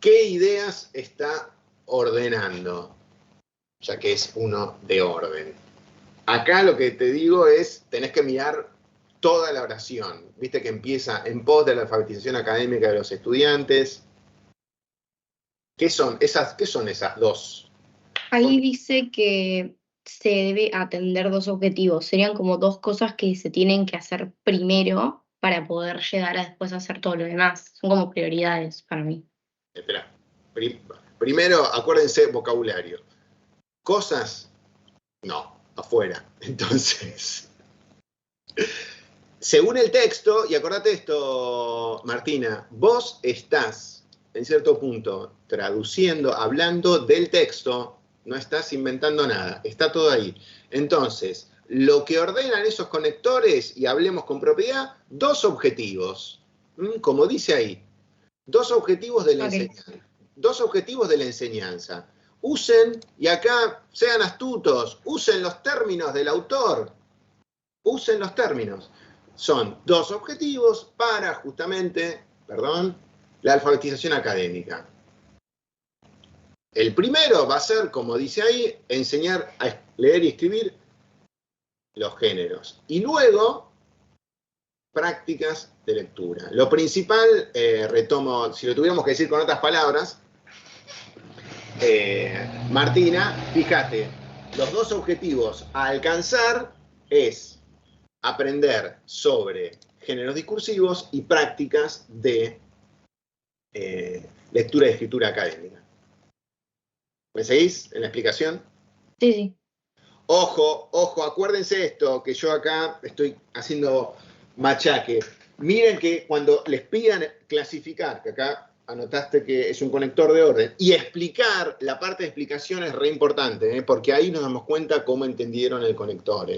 ¿qué ideas está ordenando? Ya que es uno de orden. Acá lo que te digo es, tenés que mirar toda la oración. Viste que empieza en pos de la alfabetización académica de los estudiantes. ¿Qué son esas 2? Ahí dice que se debe atender dos objetivos. Serían como dos cosas que se tienen que hacer primero para poder llegar a después hacer todo lo demás. Son como prioridades para mí. Espera. Primero, acuérdense, vocabulario. Cosas, no, afuera. Entonces, según el texto, y acordate esto, Martina, vos estás, en cierto punto, traduciendo, hablando del texto, no estás inventando nada, está todo ahí. Entonces, lo que ordenan esos conectores, y hablemos con propiedad, dos objetivos, como dice ahí, dos objetivos de la enseñanza. Dos objetivos de la enseñanza. Usen, y acá sean astutos, usen los términos del autor. Usen los términos. Son dos objetivos para justamente, la alfabetización académica. El primero va a ser, como dice ahí, enseñar a leer y escribir los géneros. Y luego, prácticas de lectura. Lo principal, retomo, si lo tuviéramos que decir con otras palabras, Martina, fíjate, los dos objetivos a alcanzar es aprender sobre géneros discursivos y prácticas de lectura y escritura académica. ¿Me seguís en la explicación? Sí, sí. Ojo, ojo, acuérdense esto, que yo acá estoy haciendo machaque. Miren que cuando les pidan clasificar, que acá anotaste que es un conector de orden, y explicar, la parte de explicación es re importante, porque ahí nos damos cuenta cómo entendieron el conector.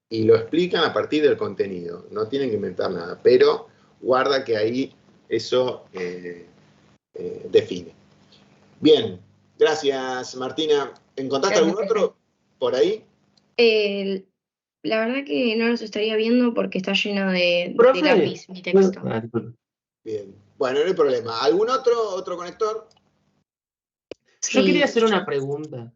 Y lo explican a partir del contenido, no tienen que inventar nada, pero guarda que ahí eso define. Bien, gracias Martina. ¿Encontraste algún otro por ahí? La verdad que no los estaría viendo porque está lleno de Profe. lápiz mi texto. Bien, bueno, no hay problema. ¿Algún otro conector? Yo Sí. quería hacer una pregunta.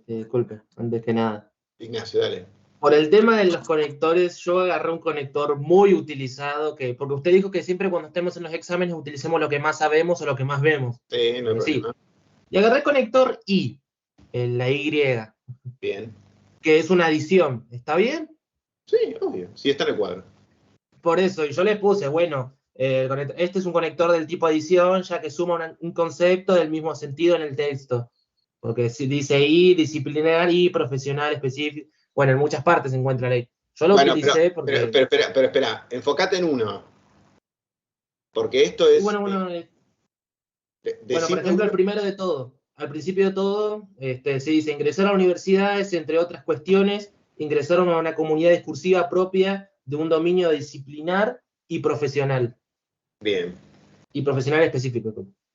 Disculpe, antes que nada. Ignacio, dale. Por el tema de los conectores, yo agarré un conector muy utilizado, porque usted dijo que siempre cuando estemos en los exámenes utilicemos lo que más sabemos o lo que más vemos. Sí, no hay problema. Y agarré el conector I, la Y, Bien. que es una adición. ¿Está bien? Sí, obvio. Sí, está en el cuadro. Por eso, y yo le puse, bueno, este es un conector del tipo adición, ya que suma un concepto del mismo sentido en el texto. Porque si dice I, disciplinar, I, profesional, específico. Bueno, en muchas partes se encuentra la I. Yo lo utilicé porque... Pero espera, enfocate en uno. Porque esto es... Bueno, por ejemplo, el primero de todo. Al principio de todo, se dice, ingresar a universidades, entre otras cuestiones, ingresaron a una comunidad discursiva propia de un dominio disciplinar y profesional. Bien. Y profesional específico.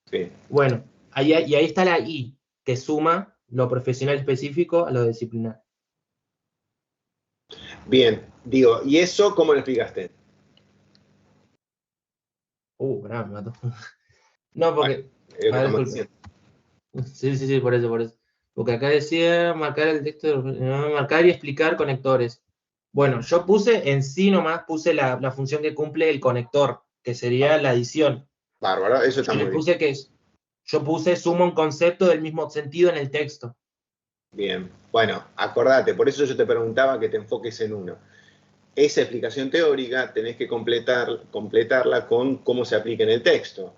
Sí. Bueno, y ahí está la I, que suma lo profesional específico a lo disciplinar. Bien, digo, ¿y eso cómo lo explicaste? Bravo, me mató. No, porque... Bueno, Sí, por eso. Porque acá decía marcar el texto, marcar y explicar conectores. Bueno, yo puse en sí nomás, puse la función que cumple el conector, que sería la adición. Bárbaro, eso está muy bien. Yo puse suma un concepto del mismo sentido en el texto. Bien, bueno, acordate, por eso yo te preguntaba que te enfoques en uno. Esa explicación teórica tenés que completarla con cómo se aplica en el texto.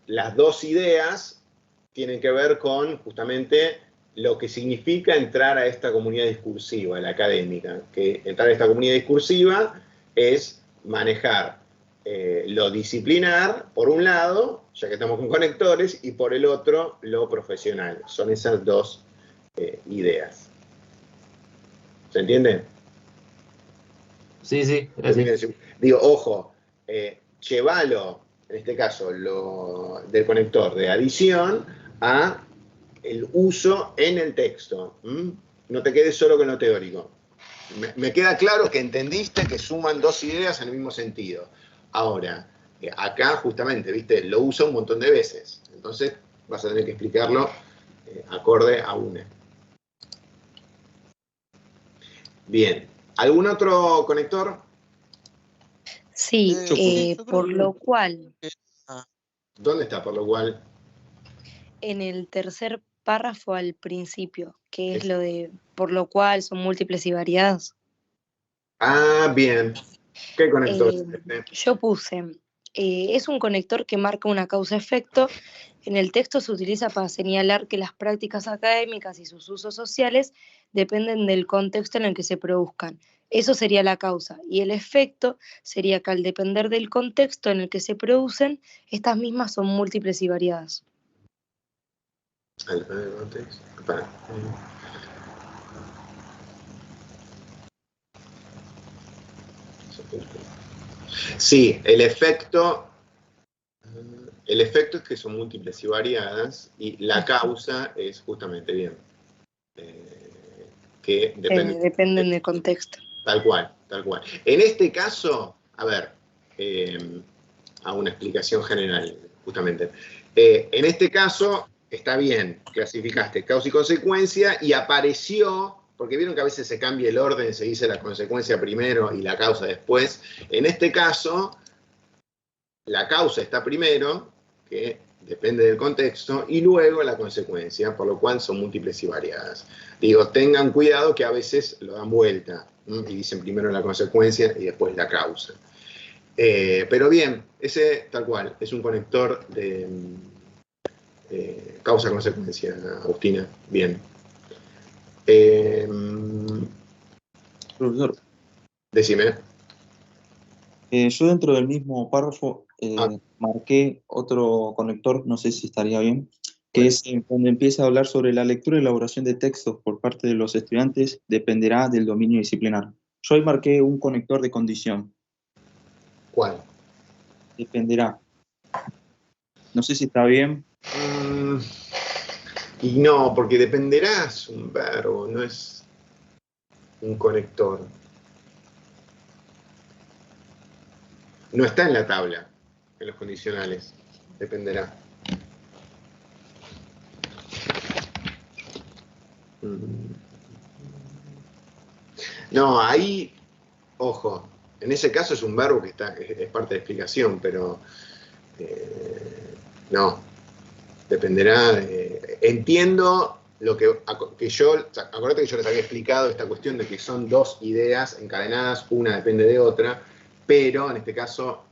Las dos ideas tienen que ver con justamente lo que significa entrar a esta comunidad discursiva, la académica. Que entrar a esta comunidad discursiva es manejar lo disciplinar, por un lado, ya que estamos con conectores, y por el otro, lo profesional. Son esas dos ideas. ¿Se entiende? Sí, gracias. Digo, ojo, llévalo, en este caso, del conector de adición a el uso en el texto. No te quedes solo con lo teórico. Me queda claro que entendiste que suman dos ideas en el mismo sentido. Ahora, acá justamente, viste, lo usa un montón de veces. Entonces vas a tener que explicarlo acorde a una. Bien. ¿Algún otro conector? Sí, por lo cual. ¿Dónde está por lo cual? En el tercer párrafo al principio, que es lo de por lo cual son múltiples y variadas. Ah, bien. ¿Qué conector es Yo puse, es un conector que marca una causa-efecto. En el texto se utiliza para señalar que las prácticas académicas y sus usos sociales dependen del contexto en el que se produzcan. Eso sería la causa. Y el efecto sería que al depender del contexto en el que se producen, estas mismas son múltiples y variadas. Sí, el efecto es que son múltiples y variadas, y la causa es justamente bien. Que dependen del contexto. Tal cual, tal cual. En este caso, a ver, a una explicación general, justamente. En este caso, está bien, clasificaste causa y consecuencia y apareció, porque vieron que a veces se cambia el orden, se dice la consecuencia primero y la causa después. En este caso, la causa está primero, que depende del contexto, y luego la consecuencia, por lo cual son múltiples y variadas. Digo, tengan cuidado que a veces lo dan vuelta, ¿no? Y dicen primero la consecuencia y después la causa. Pero bien, ese tal cual, es un conector de causa-consecuencia, Agustina. Bien. Profesor, Decime. yo dentro del mismo párrafo marqué otro conector, no sé si estaría bien, que es cuando empieza a hablar sobre la lectura y elaboración de textos por parte de los estudiantes, dependerá del dominio disciplinar. Yo ahí marqué un conector de condición. ¿Cuál? Dependerá. No sé si está bien. Y no, porque dependerá es un verbo, no es un conector. No está en la tabla, en los condicionales. Dependerá. No, ahí, ojo, en ese caso es un verbo que es parte de explicación, pero no, dependerá. Entiendo lo que yo, acuérdate que yo les había explicado esta cuestión de que son dos ideas encadenadas, una depende de otra, pero en este caso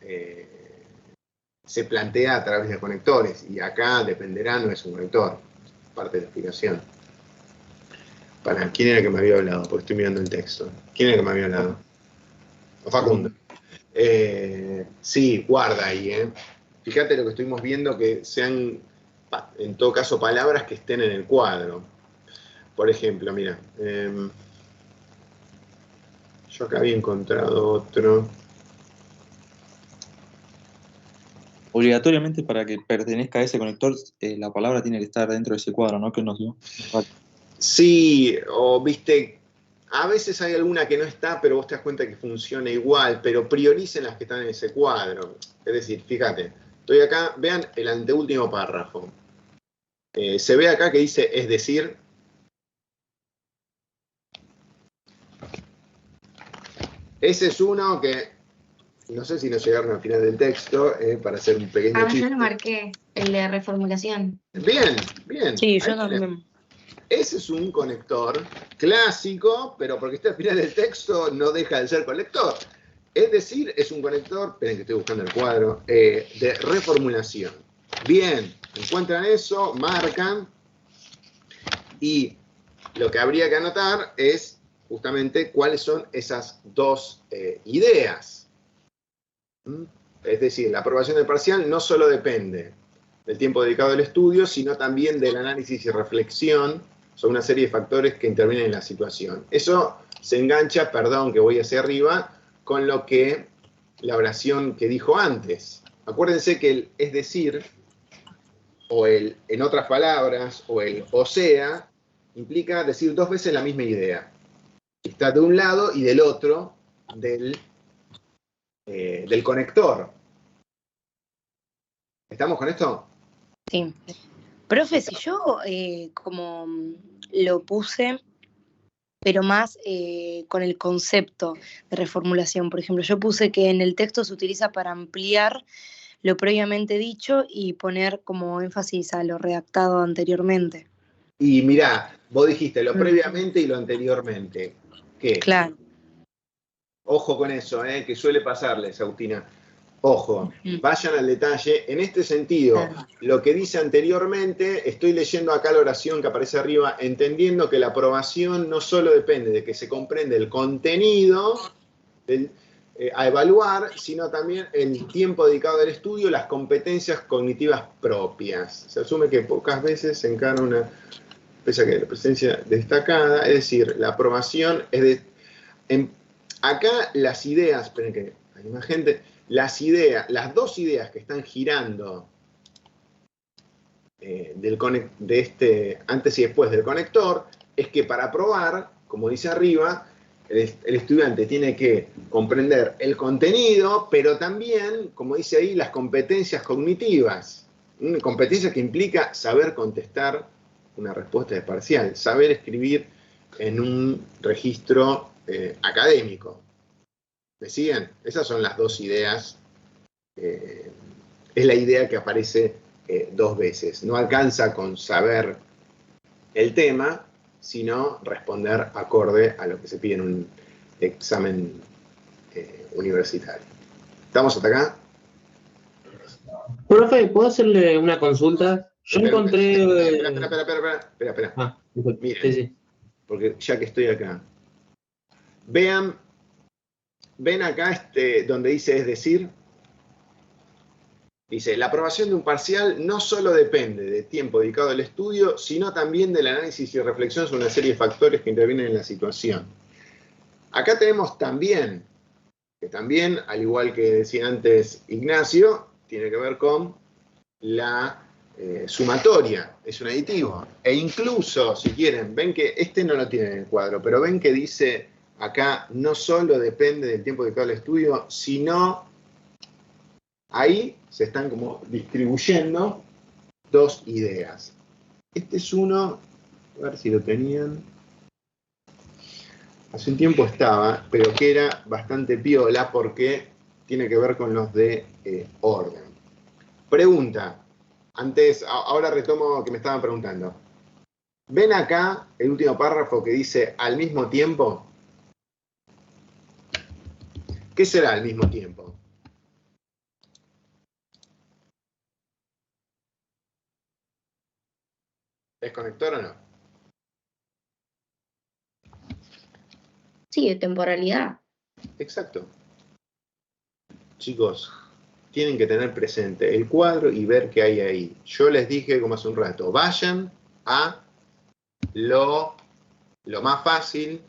se plantea a través de conectores, y acá dependerá no es un conector, es parte de la explicación. ¿Para quién era que me había hablado? Porque estoy mirando el texto. ¿Quién era que me había hablado? O Facundo. Sí, guarda ahí, Fíjate lo que estuvimos viendo, que sean, en todo caso, palabras que estén en el cuadro. Por ejemplo, mira, yo acá había encontrado otro. Obligatoriamente para que pertenezca a ese conector, la palabra tiene que estar dentro de ese cuadro, ¿no? Que nos dio. Sí, o viste, a veces hay alguna que no está, pero vos te das cuenta que funciona igual, pero prioricen las que están en ese cuadro. Es decir, fíjate, estoy acá, vean el anteúltimo párrafo. Se ve acá que dice, es decir. Ese es uno que, no sé si no llegaron al final del texto, para hacer un pequeño chiste. Yo lo marqué, el de reformulación. Bien, bien. Sí, yo también. Ese es un conector clásico, pero porque está al final del texto no deja de ser conector. Es decir, es un conector, esperen que estoy buscando el cuadro, de reformulación. Bien, encuentran eso, marcan, y lo que habría que anotar es justamente cuáles son esas dos ideas. Es decir, la aprobación del parcial no solo depende del tiempo dedicado al estudio, sino también del análisis y reflexión sobre una serie de factores que intervienen en la situación. Eso se engancha, perdón que voy hacia arriba, con lo que la oración que dijo antes. Acuérdense que el es decir, o el en otras palabras, o el o sea, implica decir dos veces la misma idea. Está de un lado y del otro del conector. ¿Estamos con esto? Sí. Profe, si yo como lo puse, pero más con el concepto de reformulación, por ejemplo, yo puse que en el texto se utiliza para ampliar lo previamente dicho y poner como énfasis a lo redactado anteriormente. Y mirá, vos dijiste lo previamente y lo anteriormente. ¿Qué? Claro. Ojo con eso, que suele pasarles, Agustina. Ojo, vayan al detalle. En este sentido, lo que dice anteriormente, estoy leyendo acá la oración que aparece arriba, entendiendo que la aprobación no solo depende de que se comprende el contenido a evaluar, sino también el tiempo dedicado al estudio, las competencias cognitivas propias. Se asume que pocas veces se encara una, pese a que la presencia destacada, es decir, la aprobación es de... acá las ideas, esperen que hay más gente, las dos ideas que están girando de este antes y después del conector, es que para probar, como dice arriba, el estudiante tiene que comprender el contenido, pero también, como dice ahí, las competencias cognitivas. Una competencia que implica saber contestar una respuesta de parcial, saber escribir en un registro académico. ¿Me siguen? Esas son las dos ideas. Es la idea que aparece dos veces. No alcanza con saber el tema, sino responder acorde a lo que se pide en un examen universitario. ¿Estamos hasta acá? Profe, ¿puedo hacerle una consulta? Yo encontré... Espera. Ah, disculpe. Miren, Sí. porque ya que estoy acá. Ven acá donde dice es decir. Dice, la aprobación de un parcial no solo depende del tiempo dedicado al estudio, sino también del análisis y reflexión sobre una serie de factores que intervienen en la situación. Acá tenemos también, que también, al igual que decía antes Ignacio, tiene que ver con la sumatoria, es un aditivo. E incluso, si quieren, ven que no lo tiene en el cuadro, pero ven que dice acá, no solo depende del tiempo dedicado al estudio, sino... Ahí se están como distribuyendo dos ideas. Este es uno, a ver si lo tenían. Hace un tiempo estaba, pero que era bastante piola porque tiene que ver con los de orden. Pregunta, ahora retomo que me estaban preguntando. ¿Ven acá el último párrafo que dice al mismo tiempo? ¿Qué será al mismo tiempo? ¿Es conector o no? Sí, de temporalidad. Exacto. Chicos, tienen que tener presente el cuadro y ver qué hay ahí. Yo les dije, como hace un rato, vayan a lo más fácil,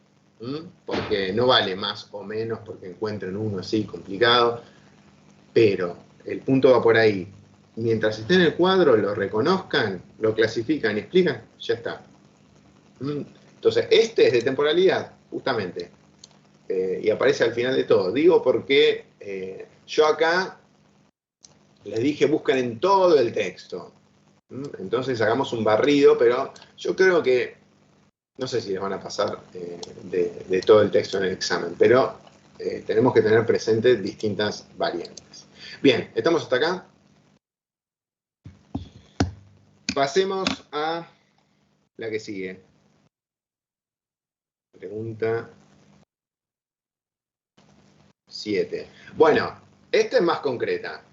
porque no vale más o menos porque encuentren uno así complicado, pero el punto va por ahí. Mientras esté en el cuadro, lo reconozcan, lo clasifican y explican, ya está. Entonces, este es de temporalidad, justamente. Y aparece al final de todo. Digo porque yo acá les dije busquen en todo el texto. Entonces hagamos un barrido, pero yo creo que, no sé si les van a pasar de todo el texto en el examen, pero tenemos que tener presentes distintas variantes. Bien, ¿estamos hasta acá? Pasemos a la que sigue. Pregunta 7. Bueno, esta es más concreta.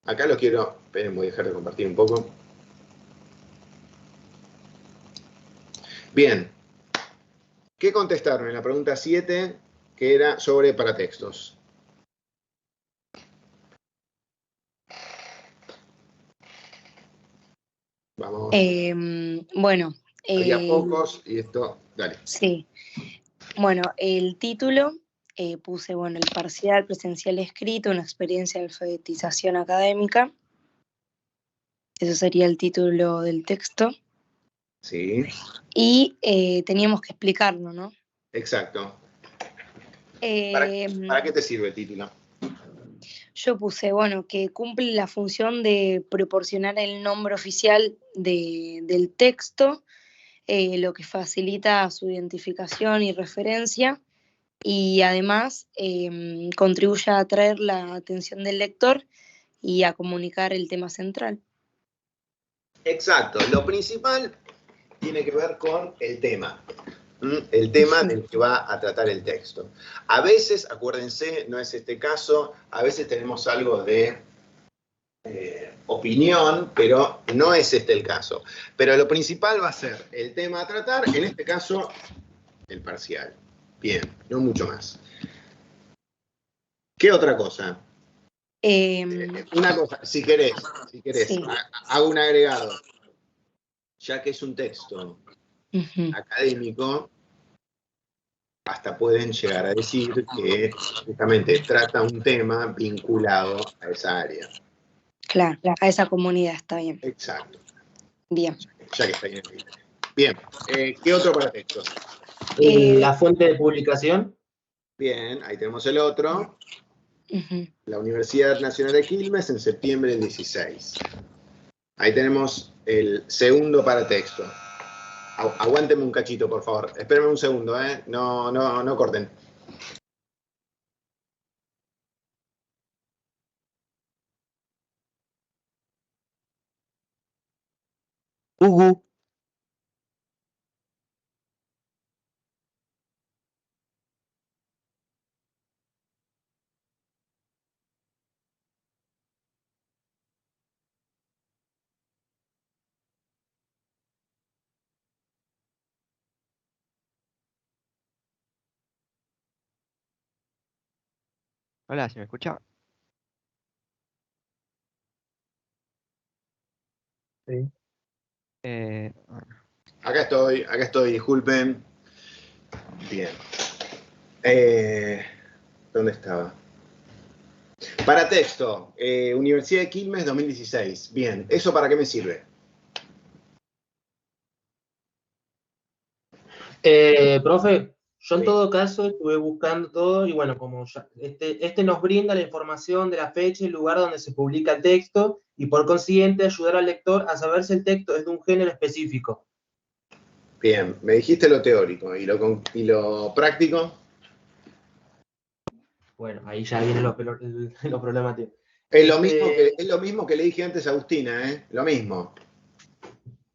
Acá lo quiero... Esperen, voy a dejar de compartir un poco. Bien. ¿Qué contestaron en la pregunta 7? Que era sobre paratextos. Vamos. Bueno. Había pocos y esto... Dale. Sí. Bueno, el título... puse, bueno, el parcial presencial escrito, una experiencia de alfabetización académica. Eso sería el título del texto. Sí. Y teníamos que explicarlo, ¿no? Exacto. ¿Para qué te sirve el título? Yo puse, bueno, que cumple la función de proporcionar el nombre oficial del texto, lo que facilita su identificación y referencia, y además contribuye a atraer la atención del lector y a comunicar el tema central. Exacto. Lo principal tiene que ver con el tema. El tema del que va a tratar el texto. A veces, acuérdense, no es este caso, a veces tenemos algo de opinión, pero no es este el caso. Pero lo principal va a ser el tema a tratar, en este caso, el parcial. Bien, no mucho más. ¿Qué otra cosa? Una cosa, si querés, Sí. hago un agregado. Ya que es un texto Ujú. académico, hasta pueden llegar a decir que justamente trata un tema vinculado a esa área. Claro, a esa comunidad está bien. Exacto. Bien. Ya que está bien. Bien. ¿Qué otro para texto? La fuente de publicación. Bien, ahí tenemos el otro. Ujú. La Universidad Nacional de Quilmes en septiembre del 16. Ahí tenemos el segundo para texto. Aguántenme un cachito, por favor. Espérenme un segundo, ¿eh? No corten. Ugu. Hola, ¿se me escucha? Sí. Acá estoy, disculpen. Bien. ¿Dónde estaba? Para texto, Universidad de Quilmes 2016. Bien, ¿eso para qué me sirve? Profe, yo en Sí. todo caso estuve buscando todo y bueno, como ya, este nos brinda la información de la fecha y el lugar donde se publica el texto y por consiguiente ayudar al lector a saber si el texto es de un género específico. Bien, me dijiste lo teórico y lo práctico. Bueno, ahí ya viene lo problemático. Es lo mismo que le dije antes a Agustina, ¿eh? Lo mismo.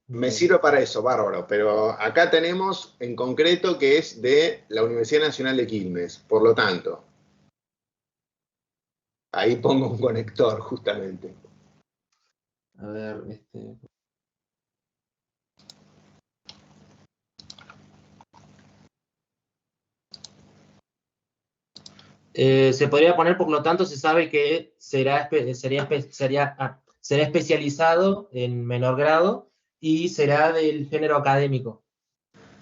Me sirve para eso, bárbaro, pero acá tenemos en concreto que es de la Universidad Nacional de Quilmes, por lo tanto, ahí pongo un conector justamente. A ver, se podría poner, por lo tanto, se sabe que será especializado en menor grado y será del género académico.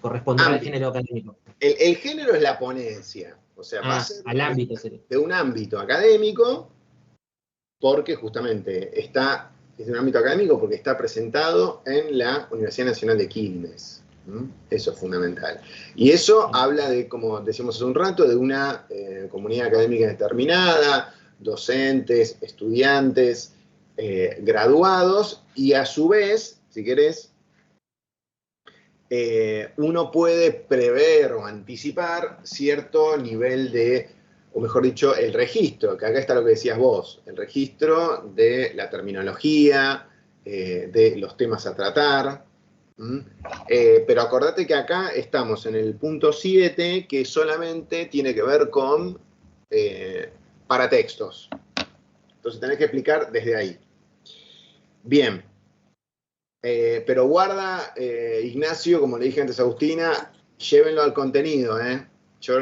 Corresponderá al género académico. El género es la ponencia, o sea, va a ser al ámbito sería. de un ámbito académico, porque justamente es de un ámbito académico porque está presentado en la Universidad Nacional de Quilmes. Eso es fundamental. Y eso habla de, como decíamos hace un rato, de una comunidad académica determinada, docentes, estudiantes, graduados, y a su vez, si querés, uno puede prever o anticipar cierto nivel de, o mejor dicho, el registro, que acá está lo que decías vos, el registro de la terminología, de los temas a tratar. Pero acordate que acá estamos en el punto 7, que solamente tiene que ver con paratextos. Entonces tenés que explicar desde ahí. Bien. Pero guarda, Ignacio, como le dije antes a Agustina, llévenlo al contenido, ¿eh?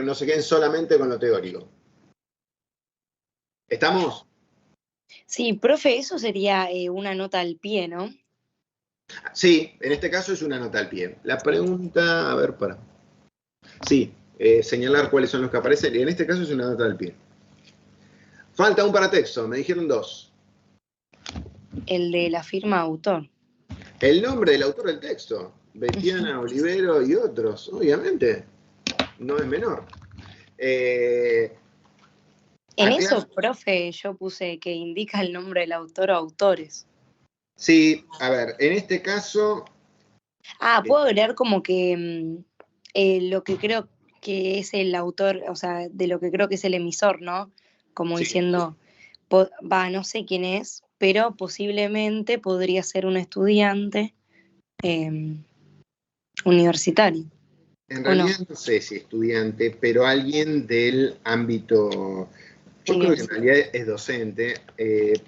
No se queden solamente con lo teórico. ¿Estamos? Sí, profe, eso sería una nota al pie, ¿no? Sí, en este caso es una nota al pie. La pregunta, a ver, para. Sí, señalar cuáles son los que aparecen, y en este caso es una nota al pie. Falta un paratexto, me dijeron 2. El de la firma autor. El nombre del autor del texto, Betiana, Olivero y otros, obviamente, no es menor. En eso, profe, yo puse que indica el nombre del autor o autores. Sí, a ver, en este caso... puedo agregar como que lo que creo que es el autor, o sea, de lo que creo que es el emisor, ¿no? Como Sí. diciendo, no sé quién es, pero posiblemente podría ser un estudiante universitario. En ¿O no? realidad no sé si estudiante, pero alguien del ámbito, yo creo que en realidad es docente,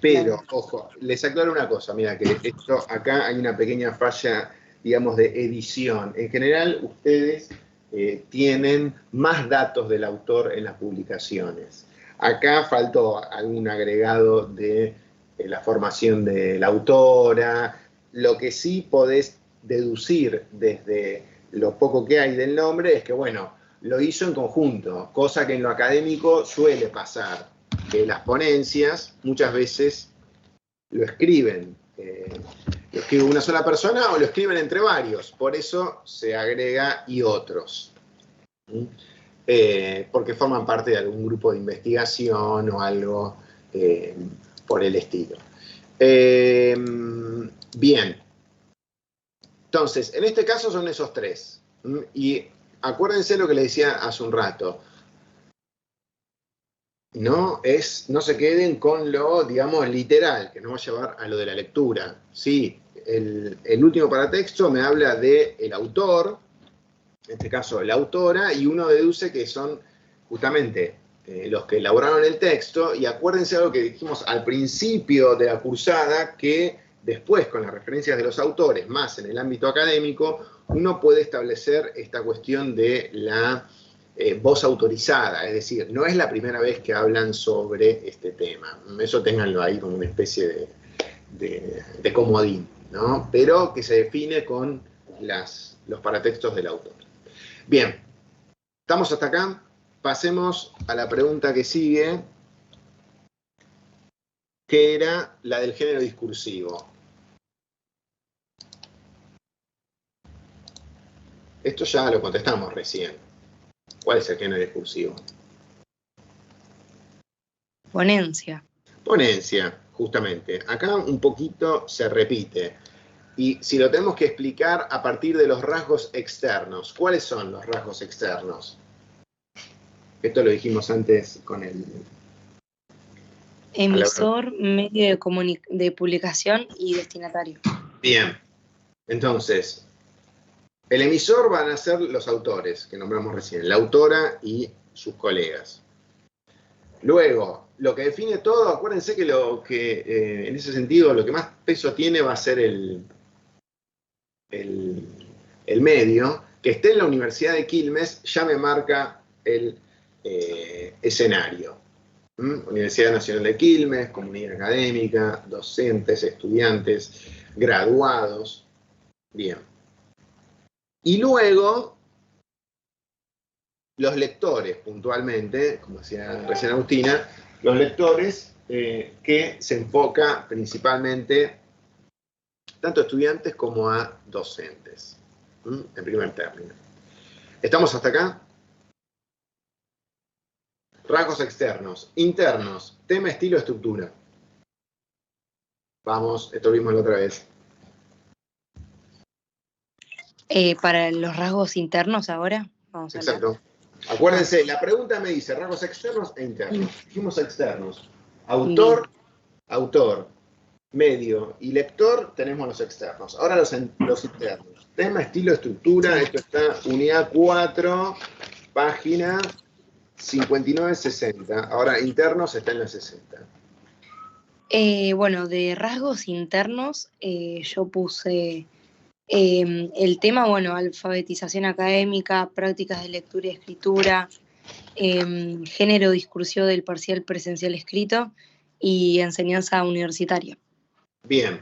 pero, ojo, les aclaro una cosa, mira, que esto acá hay una pequeña falla, digamos, de edición. En general, ustedes tienen más datos del autor en las publicaciones. Acá faltó algún agregado de la formación de la autora. Lo que sí podés deducir desde lo poco que hay del nombre es que, bueno, lo hizo en conjunto, cosa que en lo académico suele pasar, que las ponencias muchas veces lo escriben una sola persona o lo escriben entre varios, por eso se agrega y otros. Porque forman parte de algún grupo de investigación o algo por el estilo. Bien. Entonces, en este caso son esos tres. Y acuérdense lo que le decía hace un rato. No se queden con lo, digamos, literal, que nos va a llevar a lo de la lectura. Sí, el último paratexto me habla del autor, en este caso la autora, y uno deduce que son justamente los que elaboraron el texto, y acuérdense algo que dijimos al principio de la cursada, que después con las referencias de los autores, más en el ámbito académico, uno puede establecer esta cuestión de la voz autorizada, es decir, no es la primera vez que hablan sobre este tema. Eso ténganlo ahí como una especie de comodín, ¿no? Pero que se define con los paratextos del autor. Bien, ¿estamos hasta acá? Pasemos a la pregunta que sigue, que era la del género discursivo. Esto ya lo contestamos recién. ¿Cuál es el género discursivo? Ponencia. Ponencia, justamente. Acá un poquito se repite. Y si lo tenemos que explicar a partir de los rasgos externos, ¿cuáles son los rasgos externos? Esto lo dijimos antes con el... Emisor, medio de publicación y destinatario. Bien. Entonces, el emisor van a ser los autores, que nombramos recién, la autora y sus colegas. Luego, lo que define todo, acuérdense que en ese sentido lo que más peso tiene va a ser el medio, que esté en la Universidad de Quilmes, ya me marca el escenario. Universidad Nacional de Quilmes, comunidad académica, docentes, estudiantes, graduados. Bien. Y luego, los lectores, puntualmente, como decía recién Agustina, los lectores que se enfoca principalmente tanto a estudiantes como a docentes, en primer término. ¿Estamos hasta acá? Rasgos externos. Internos, tema, estilo, estructura. Vamos, esto vimos la otra vez. Para los rasgos internos ahora, vamos a hablar. Exacto. Acuérdense, la pregunta me dice rasgos externos e internos. Dijimos externos. Autor, medio y lector, tenemos los externos. Ahora los internos. Tema, estilo, estructura. Esto está unidad 4, página 59-60. Ahora internos está en la 60. Bueno, de rasgos internos, yo puse el tema, bueno, alfabetización académica, prácticas de lectura y escritura, género discursivo del parcial presencial escrito y enseñanza universitaria. Bien,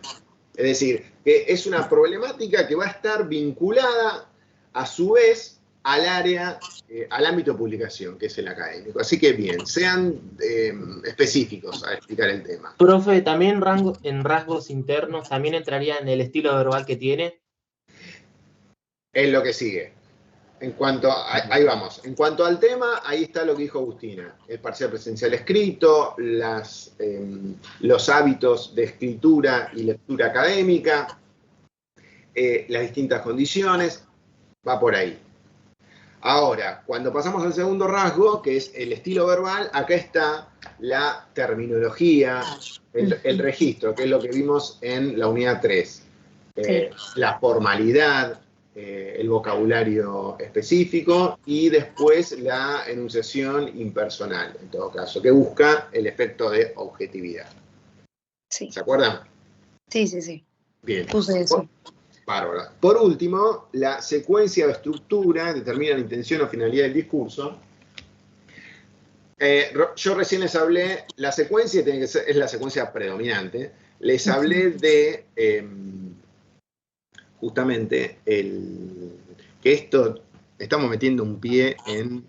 es decir, que es una problemática que va a estar vinculada a su vez al área, al ámbito de publicación, que es el académico. Así que bien, sean específicos a explicar el tema. Profe, también en rasgos internos, también entraría en el estilo verbal que tiene. Es lo que sigue. Ahí vamos. En cuanto al tema, ahí está lo que dijo Agustina. El parcial presencial escrito, los hábitos de escritura y lectura académica, las distintas condiciones, va por ahí. Ahora, cuando pasamos al segundo rasgo, que es el estilo verbal, acá está la terminología, el registro, que es lo que vimos en la unidad 3. La formalidad, el vocabulario específico y después la enunciación impersonal, en todo caso, que busca el efecto de objetividad. Sí. ¿Se acuerdan? Sí. Bien. Puse eso. Bárbaro. Por último, la secuencia o estructura determina la intención o finalidad del discurso. Yo recién les hablé, la secuencia tiene que ser, es la secuencia predominante. Les hablé de justamente que esto, estamos metiendo un pie en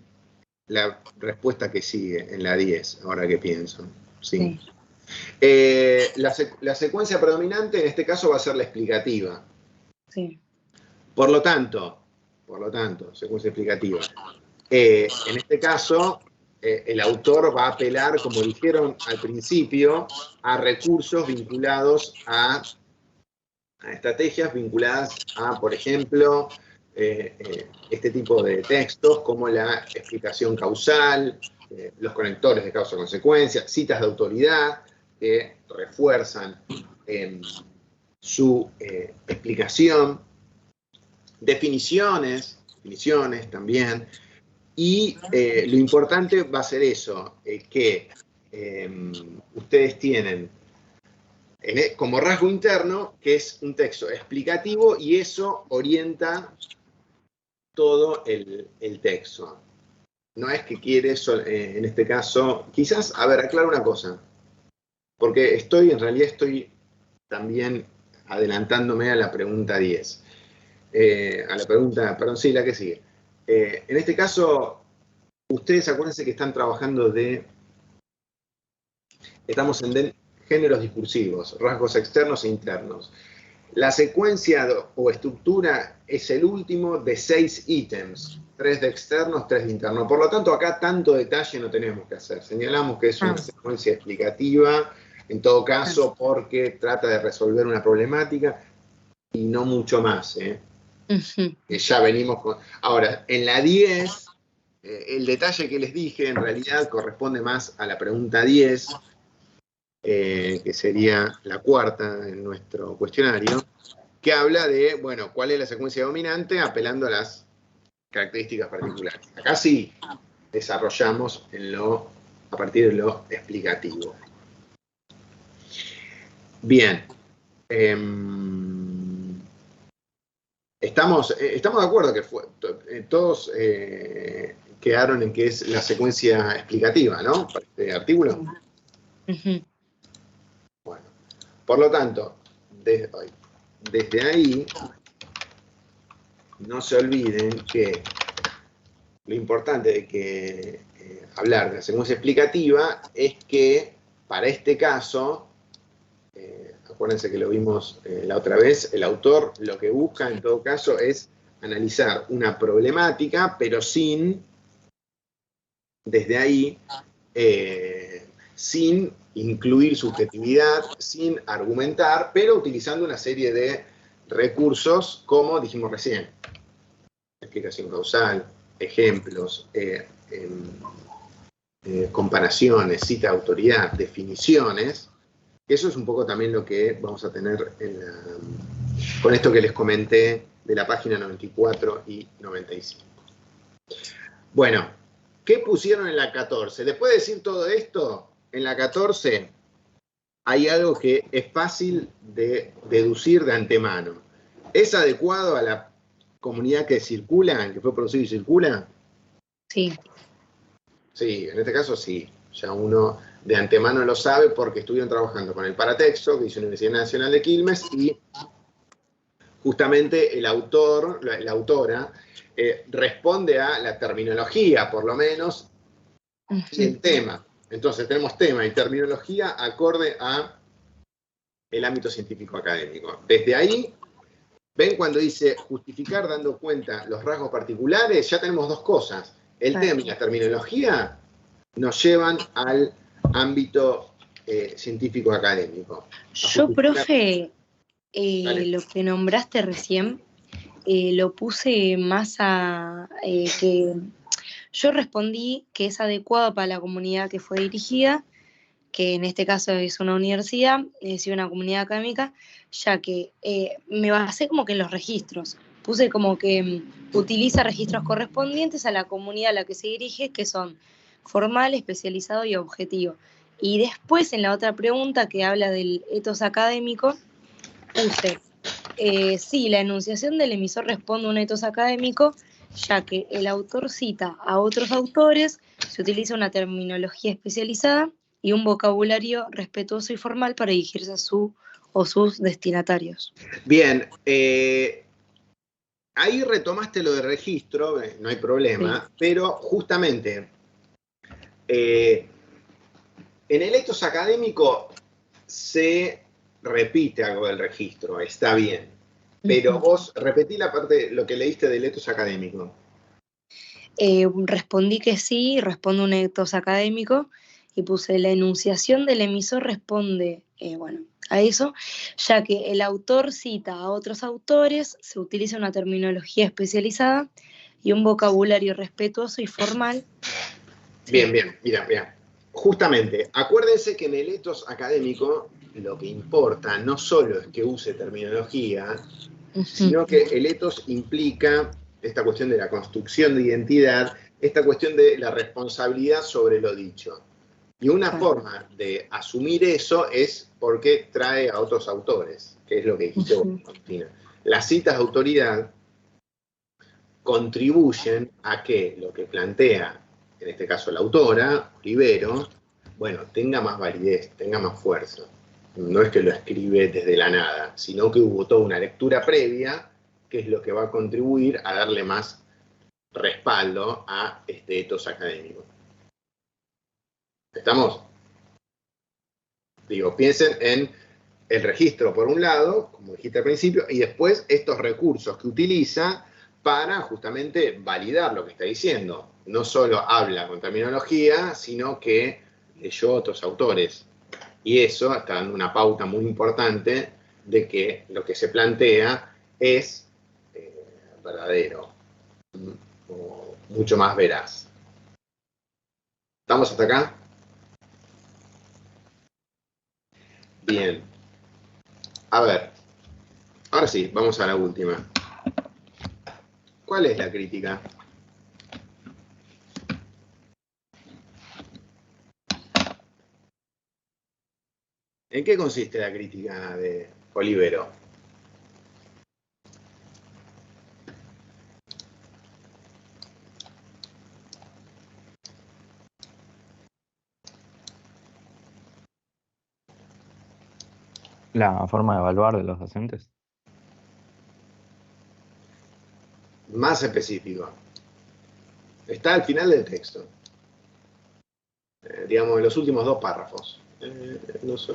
la respuesta que sigue, en la 10, ahora que pienso. ¿sí? La secuencia predominante en este caso va a ser la explicativa. Sí. Por lo tanto, secuencia explicativa. En este caso, el autor va a apelar, como dijeron al principio, a recursos vinculados a estrategias vinculadas a, por ejemplo, este tipo de textos como la explicación causal, los conectores de causa-consecuencia, citas de autoridad que refuerzan su explicación, definiciones también, y lo importante va a ser eso, que ustedes tienen como rasgo interno, que es un texto explicativo y eso orienta todo el texto. No es que quiere, en este caso, quizás, a ver, aclaro una cosa, porque en realidad estoy también adelantándome a la pregunta 10. A la pregunta, perdón, sí, la que sigue. En este caso, ustedes acuérdense que están trabajando estamos en géneros discursivos, rasgos externos e internos. La secuencia o estructura es el último de 6 ítems, 3 de externos, 3 de internos. Por lo tanto, acá tanto detalle no tenemos que hacer. Señalamos que es una secuencia explicativa, en todo caso, porque trata de resolver una problemática y no mucho más. Que ya venimos con... Ahora, en la 10, el detalle que les dije en realidad corresponde más a la pregunta 10, que sería la cuarta en nuestro cuestionario, que habla de, bueno, cuál es la secuencia dominante apelando a las características particulares. Acá sí desarrollamos a partir de lo explicativo. Bien. Estamos de acuerdo que todos quedaron en que es la secuencia explicativa, ¿no? Para este artículo. Bueno, por lo tanto, desde ahí, no se olviden que lo importante de que hablar de la secuencia explicativa es que, para este caso, acuérdense que lo vimos la otra vez, el autor lo que busca en todo caso es analizar una problemática, pero desde ahí, sin incluir subjetividad, sin argumentar, pero utilizando una serie de recursos, como dijimos recién, explicación causal, ejemplos, comparaciones, cita de autoridad, definiciones. Eso es un poco también lo que vamos a tener con esto que les comenté de la página 94 y 95. Bueno, ¿qué pusieron en la 14? Después de decir todo esto, en la 14 hay algo que es fácil de deducir de antemano. ¿Es adecuado a la comunidad que circula, que fue producido y circula? Sí. Sí, en este caso sí. Ya uno de antemano lo sabe porque estuvieron trabajando con el paratexto que hizo la Universidad Nacional de Quilmes y justamente la autora, responde a la terminología, por lo menos, y el tema. Entonces tenemos tema y terminología acorde a el ámbito científico académico. Desde ahí, ven cuando dice justificar dando cuenta los rasgos particulares, ya tenemos dos cosas. El tema y la terminología nos llevan al ámbito científico académico. Yo, profe, lo que nombraste recién, lo puse más a que yo respondí que es adecuado para la comunidad que fue dirigida, que en este caso es una universidad, es decir, una comunidad académica, ya que me basé como que en los registros. Puse como que utiliza registros correspondientes a la comunidad a la que se dirige, que son formal, especializado y objetivo. Y después, en la otra pregunta que habla del etos académico, puse, sí, la enunciación del emisor responde a un etos académico, ya que el autor cita a otros autores, se utiliza una terminología especializada y un vocabulario respetuoso y formal para dirigirse a su o sus destinatarios. Bien, ahí retomaste lo de registro, no hay problema, Sí. pero justamente en el etos académico se repite algo del registro, está bien, pero vos repetí la parte, lo que leíste del etos académico. Respondí que sí, responde un etos académico y puse la enunciación del emisor responde, bueno, a eso, ya que el autor cita a otros autores, se utiliza una terminología especializada y un vocabulario respetuoso y formal. Bien, bien, mira. Justamente, acuérdense que en el etos académico lo que importa no solo es que use terminología, sino que el etos implica esta cuestión de la construcción de identidad, esta cuestión de la responsabilidad sobre lo dicho. Y una forma de asumir eso es porque trae a otros autores, que es lo que dijiste vos, Cristina. Las citas de autoridad contribuyen a que lo que plantea, en este caso la autora, Olivero, bueno, tenga más validez, tenga más fuerza. No es que lo escribe desde la nada, sino que hubo toda una lectura previa, que es lo que va a contribuir a darle más respaldo a este etos académico. ¿Estamos? Digo, piensen en el registro por un lado, como dijiste al principio, y después estos recursos que utiliza para justamente validar lo que está diciendo. No solo habla con terminología, sino que leyó otros autores. Y eso está dando una pauta muy importante de que lo que se plantea es verdadero, o mucho más veraz. ¿Estamos hasta acá? Bien. A ver, ahora sí, vamos a la última. ¿Cuál es la crítica? ¿En qué consiste la crítica de Olivero? La forma de evaluar de los docentes. Más específico. Está al final del texto. Digamos, en los últimos dos párrafos. No sé.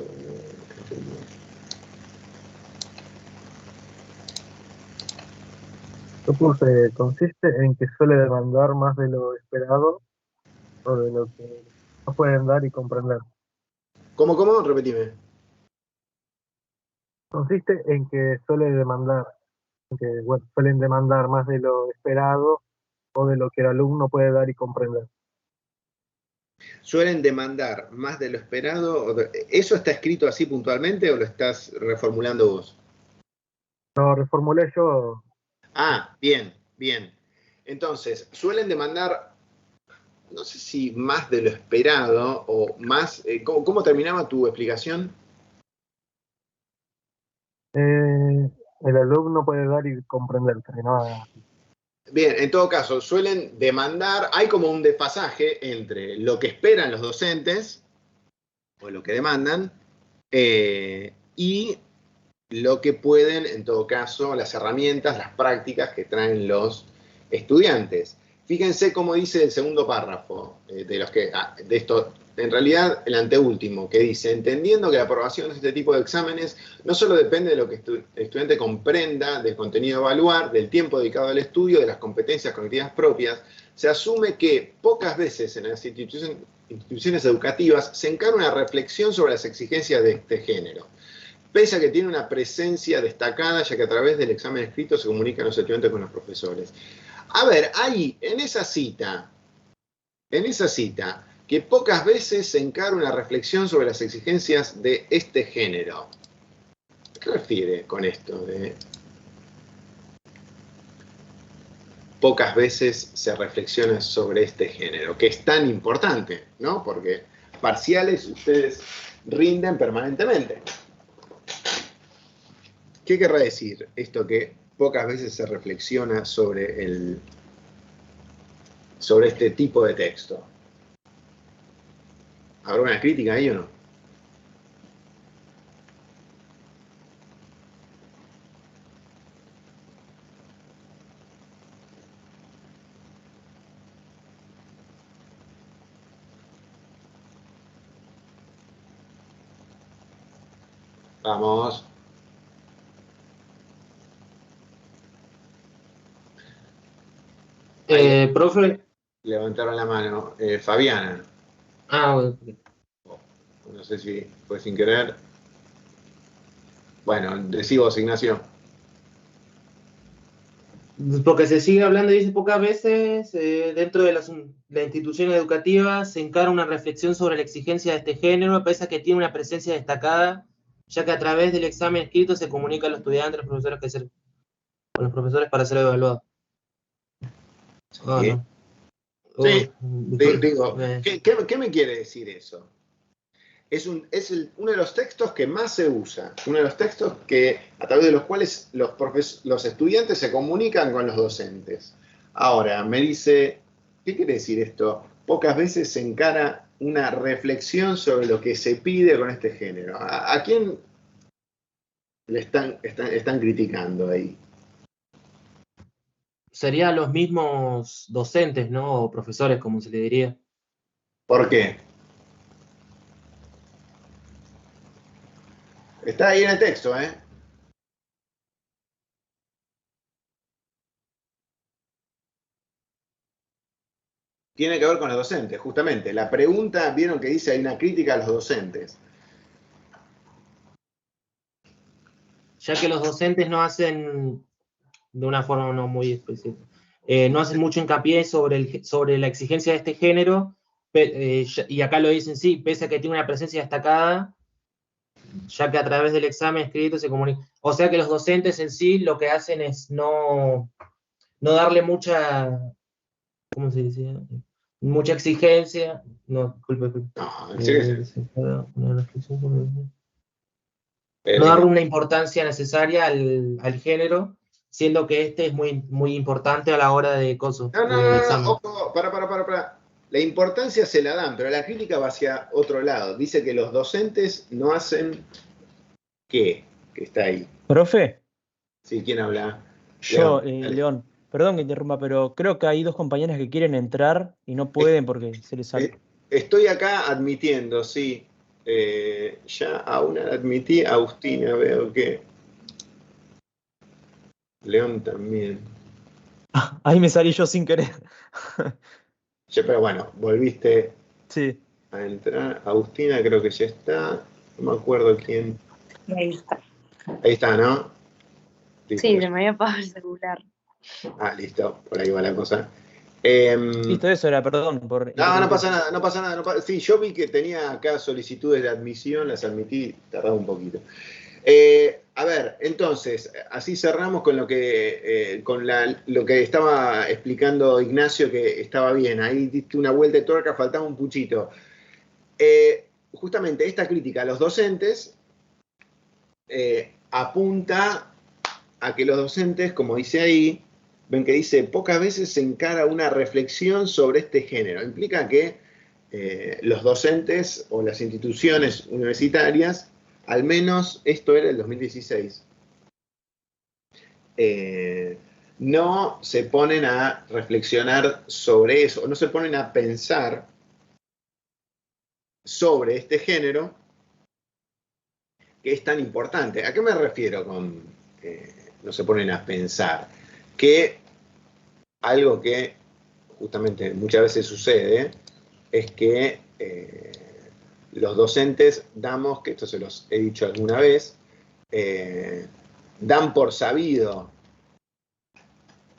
Yo puse, consiste en que suele demandar más de lo esperado o de lo que no pueden dar y comprender. ¿Cómo? Repetime. Consiste en que suelen demandar más de lo esperado o de lo que el alumno puede dar y comprender. ¿Suelen demandar más de lo esperado? ¿Eso está escrito así puntualmente o lo estás reformulando vos? Lo reformulé yo. Ah, bien. Entonces, suelen demandar, no sé si más de lo esperado o más... ¿Cómo terminaba tu explicación? El alumno puede dar y comprender, pero no. Bien, en todo caso, suelen demandar, hay como un desfasaje entre lo que esperan los docentes, o lo que demandan, y lo que pueden, en todo caso, las herramientas, las prácticas que traen los estudiantes. Fíjense cómo dice el segundo párrafo de esto, en realidad el anteúltimo, que dice, entendiendo que la aprobación de este tipo de exámenes no solo depende de lo que el estudiante comprenda, del contenido a evaluar, del tiempo dedicado al estudio, de las competencias cognitivas propias, se asume que pocas veces en las instituciones educativas se encara una reflexión sobre las exigencias de este género. pese a que tiene una presencia destacada, ya que a través del examen escrito se comunican los estudiantes con los profesores. A ver, ahí, en esa cita, que pocas veces se encara una reflexión sobre las exigencias de este género. ¿Qué refiere con esto de pocas veces se reflexiona sobre este género? Que es tan importante, ¿no? Porque parciales ustedes rinden permanentemente. ¿Qué querrá decir esto que pocas veces se reflexiona sobre este tipo de texto? ¿Habrá una crítica ahí o no? Vamos. Profe. Levantaron la mano. Fabiana. Bueno. No sé si fue sin querer. Bueno, decí vos, Ignacio. Porque se sigue hablando, dice, pocas veces dentro de la institución educativa se encara una reflexión sobre la exigencia de este género, pese a que tiene una presencia destacada, ya que a través del examen escrito se comunica a los estudiantes, con los profesores para ser evaluados. Sí. No. Sí, digo, ¿qué me quiere decir eso? Es uno de los textos que más se usa, uno de los textos a través de los cuales los estudiantes se comunican con los docentes. Ahora, me dice, ¿qué quiere decir esto? Pocas veces se encara una reflexión sobre lo que se pide con este género. ¿A quién le están criticando ahí? Serían los mismos docentes, ¿no? O profesores, como se le diría. ¿Por qué? Está ahí en el texto, ¿eh? Tiene que ver con los docentes, justamente. La pregunta, vieron que dice, hay una crítica a los docentes. Ya que los docentes no hacen, de una forma no muy específica, no hacen mucho hincapié sobre la exigencia de este género, y acá lo dicen, sí, pese a que tiene una presencia destacada, ya que a través del examen escrito se comunica. O sea que los docentes en sí lo que hacen es no darle mucha, ¿cómo se dice? Mucha exigencia. No, disculpe. No darle una importancia necesaria al género, siendo que este es muy, muy importante a la hora de cosas. No, ojo, para. La importancia se la dan, pero la crítica va hacia otro lado. Dice que los docentes no hacen ¿qué? Que está ahí. ¿Profe? Sí, ¿quién habla? Yo, León. Perdón que interrumpa, pero creo que hay dos compañeras que quieren entrar y no pueden porque se les sale. Estoy acá admitiendo, sí. Ya a una admití, Agustina, veo que León también. Ahí me salí yo sin querer. Pero bueno, volviste sí. A entrar. Agustina creo que ya está. No me acuerdo quién. Ahí está. Ahí está, ¿no? Listo. Sí, se me había apagado el celular. Listo, por ahí va la cosa. Listo, eso era, perdón. No pasa nada. Sí, yo vi que tenía acá solicitudes de admisión, las admití, tardaba un poquito. A ver, entonces, así cerramos con lo que estaba explicando Ignacio, que estaba bien. Ahí diste una vuelta de tuerca, faltaba un puchito. Justamente esta crítica a los docentes apunta a que los docentes, como dice ahí, ven que dice, pocas veces se encara una reflexión sobre este género. Implica que los docentes o las instituciones universitarias, al menos esto era el 2016, no se ponen a reflexionar sobre eso, no se ponen a pensar sobre este género que es tan importante. ¿A qué me refiero con no se ponen a pensar? Que algo que justamente muchas veces sucede es que los docentes damos, que esto se los he dicho alguna vez, dan por sabido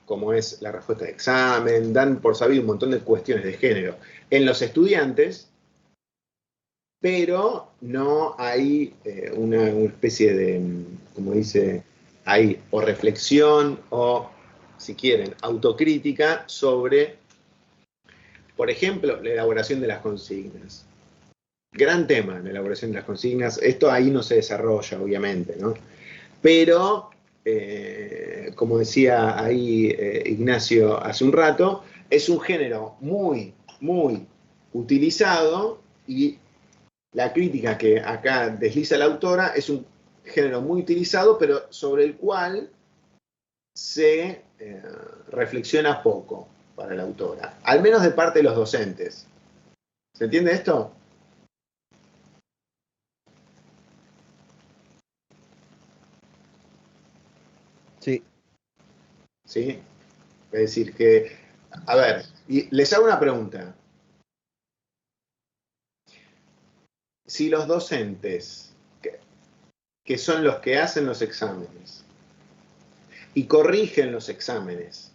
cómo es la respuesta de examen, dan por sabido un montón de cuestiones de género en los estudiantes, pero no hay una especie de, como dice ahí, o reflexión o, si quieren, autocrítica sobre, por ejemplo, la elaboración de las consignas. Gran tema, la elaboración de las consignas. Esto ahí no se desarrolla, obviamente, ¿no? Pero, como decía ahí Ignacio hace un rato, es un género muy, muy utilizado, y la crítica que acá desliza la autora es un género muy utilizado, pero sobre el cual se reflexiona poco para la autora, al menos de parte de los docentes. ¿Se entiende esto? Sí. ¿Sí? Es decir, que, a ver, y les hago una pregunta. Si los docentes, que son los que hacen los exámenes y corrigen los exámenes,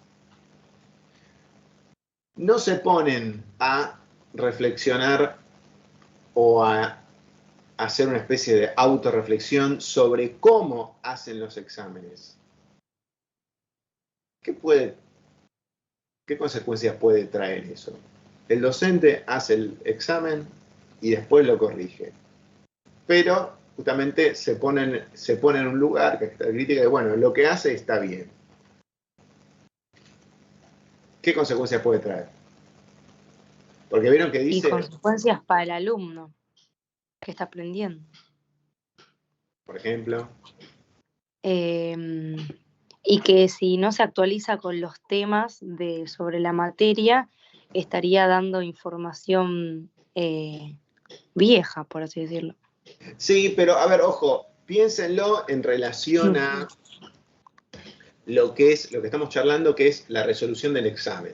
no se ponen a reflexionar o a hacer una especie de autorreflexión sobre cómo hacen los exámenes, ¿qué consecuencias puede traer eso? El docente hace el examen y después lo corrige, pero justamente se pone en un lugar que está crítica de, bueno, lo que hace está bien. ¿Qué consecuencias puede traer? Porque vieron que dice... Y consecuencias para el alumno que está aprendiendo. Por ejemplo... y que si no se actualiza con los temas sobre la materia, estaría dando información vieja, por así decirlo. Sí, pero a ver, ojo, piénsenlo en relación a lo que estamos charlando, que es la resolución del examen,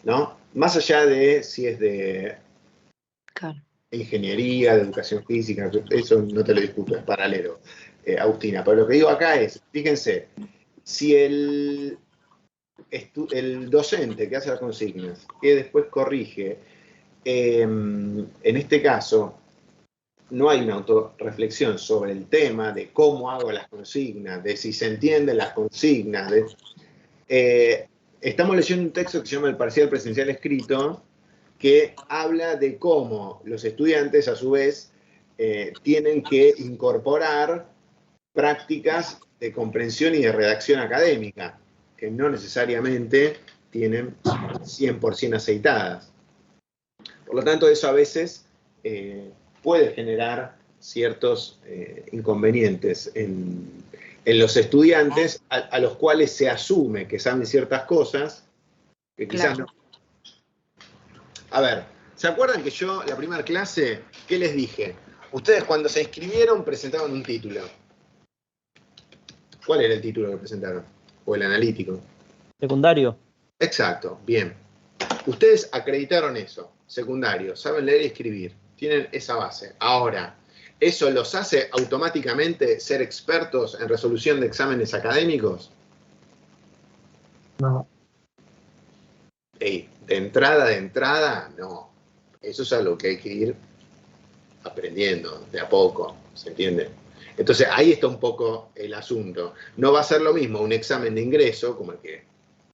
¿no? Más allá de si es de ingeniería, de educación física, eso no te lo discuto, es paralelo, Agustina. Pero lo que digo acá es, fíjense, si el docente que hace las consignas, que después corrige, en este caso, no hay una autorreflexión sobre el tema de cómo hago las consignas, de si se entienden las consignas. Estamos leyendo un texto que se llama El Parcial Presencial Escrito, que habla de cómo los estudiantes, a su vez, tienen que incorporar prácticas de comprensión y de redacción académica, que no necesariamente tienen 100% aceitadas. Por lo tanto, eso a veces puede generar ciertos inconvenientes en los estudiantes a los cuales se asume que saben ciertas cosas que quizás no. A ver, ¿se acuerdan que yo, la primera clase, qué les dije? Ustedes cuando se inscribieron presentaron un título. ¿Cuál era el título que presentaron? ¿O el analítico? Secundario. Exacto, bien. Ustedes acreditaron eso, secundario, saben leer y escribir, tienen esa base. Ahora, ¿eso los hace automáticamente ser expertos en resolución de exámenes académicos? No. De entrada, no. Eso es algo que hay que ir aprendiendo de a poco, ¿se entiende? Entonces, ahí está un poco el asunto. No va a ser lo mismo un examen de ingreso, como el que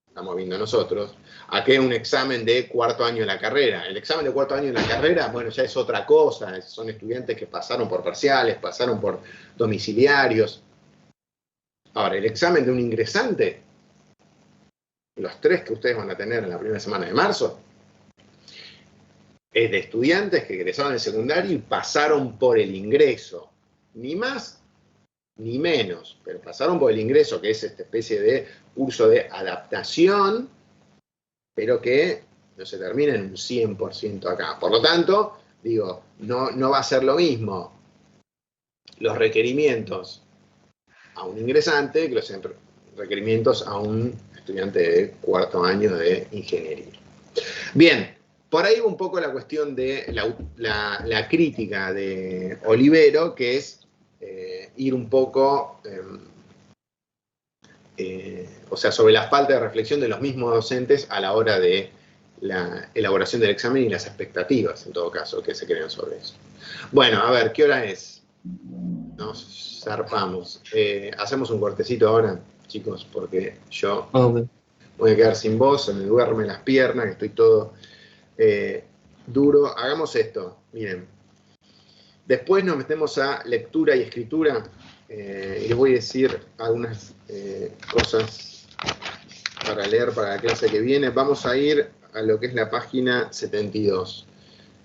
estamos viendo nosotros, a que un examen de cuarto año de la carrera. El examen de cuarto año de la carrera, bueno, ya es otra cosa. Son estudiantes que pasaron por parciales, pasaron por domiciliarios. Ahora, el examen de un ingresante, los 3 que ustedes van a tener en la primera semana de marzo, es de estudiantes que egresaron del secundario y pasaron por el ingreso. Ni más ni menos, pero pasaron por el ingreso, que es esta especie de curso de adaptación, pero que no se termina en un 100% acá. Por lo tanto, digo, no va a ser lo mismo los requerimientos a un ingresante que los requerimientos a un estudiante de cuarto año de ingeniería. Bien, por ahí un poco la cuestión de la crítica de Olivero, que es ir un poco, o sea, sobre la falta de reflexión de los mismos docentes a la hora de la elaboración del examen y las expectativas, en todo caso, que se crean sobre eso. Bueno, a ver, ¿qué hora es? Nos zarpamos. Hacemos un cortecito ahora, chicos, porque yo voy a quedar sin voz, se me duermen las piernas, estoy todo duro. Hagamos esto, miren. Después nos metemos a lectura y escritura y les voy a decir algunas cosas para leer para la clase que viene. Vamos a ir a lo que es la página 72,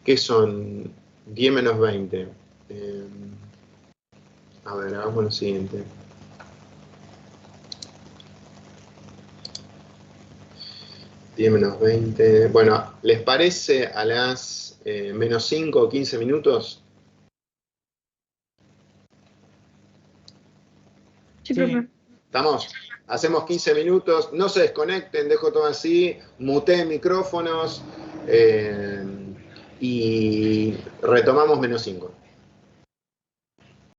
que son 10 menos 20. A ver, hagamos lo siguiente. Menos 20. Bueno, ¿les parece a las menos 5 o 15 minutos? Sí, profe. ¿Estamos? Hacemos 15 minutos, no se desconecten, dejo todo así, muteen micrófonos y retomamos menos 5.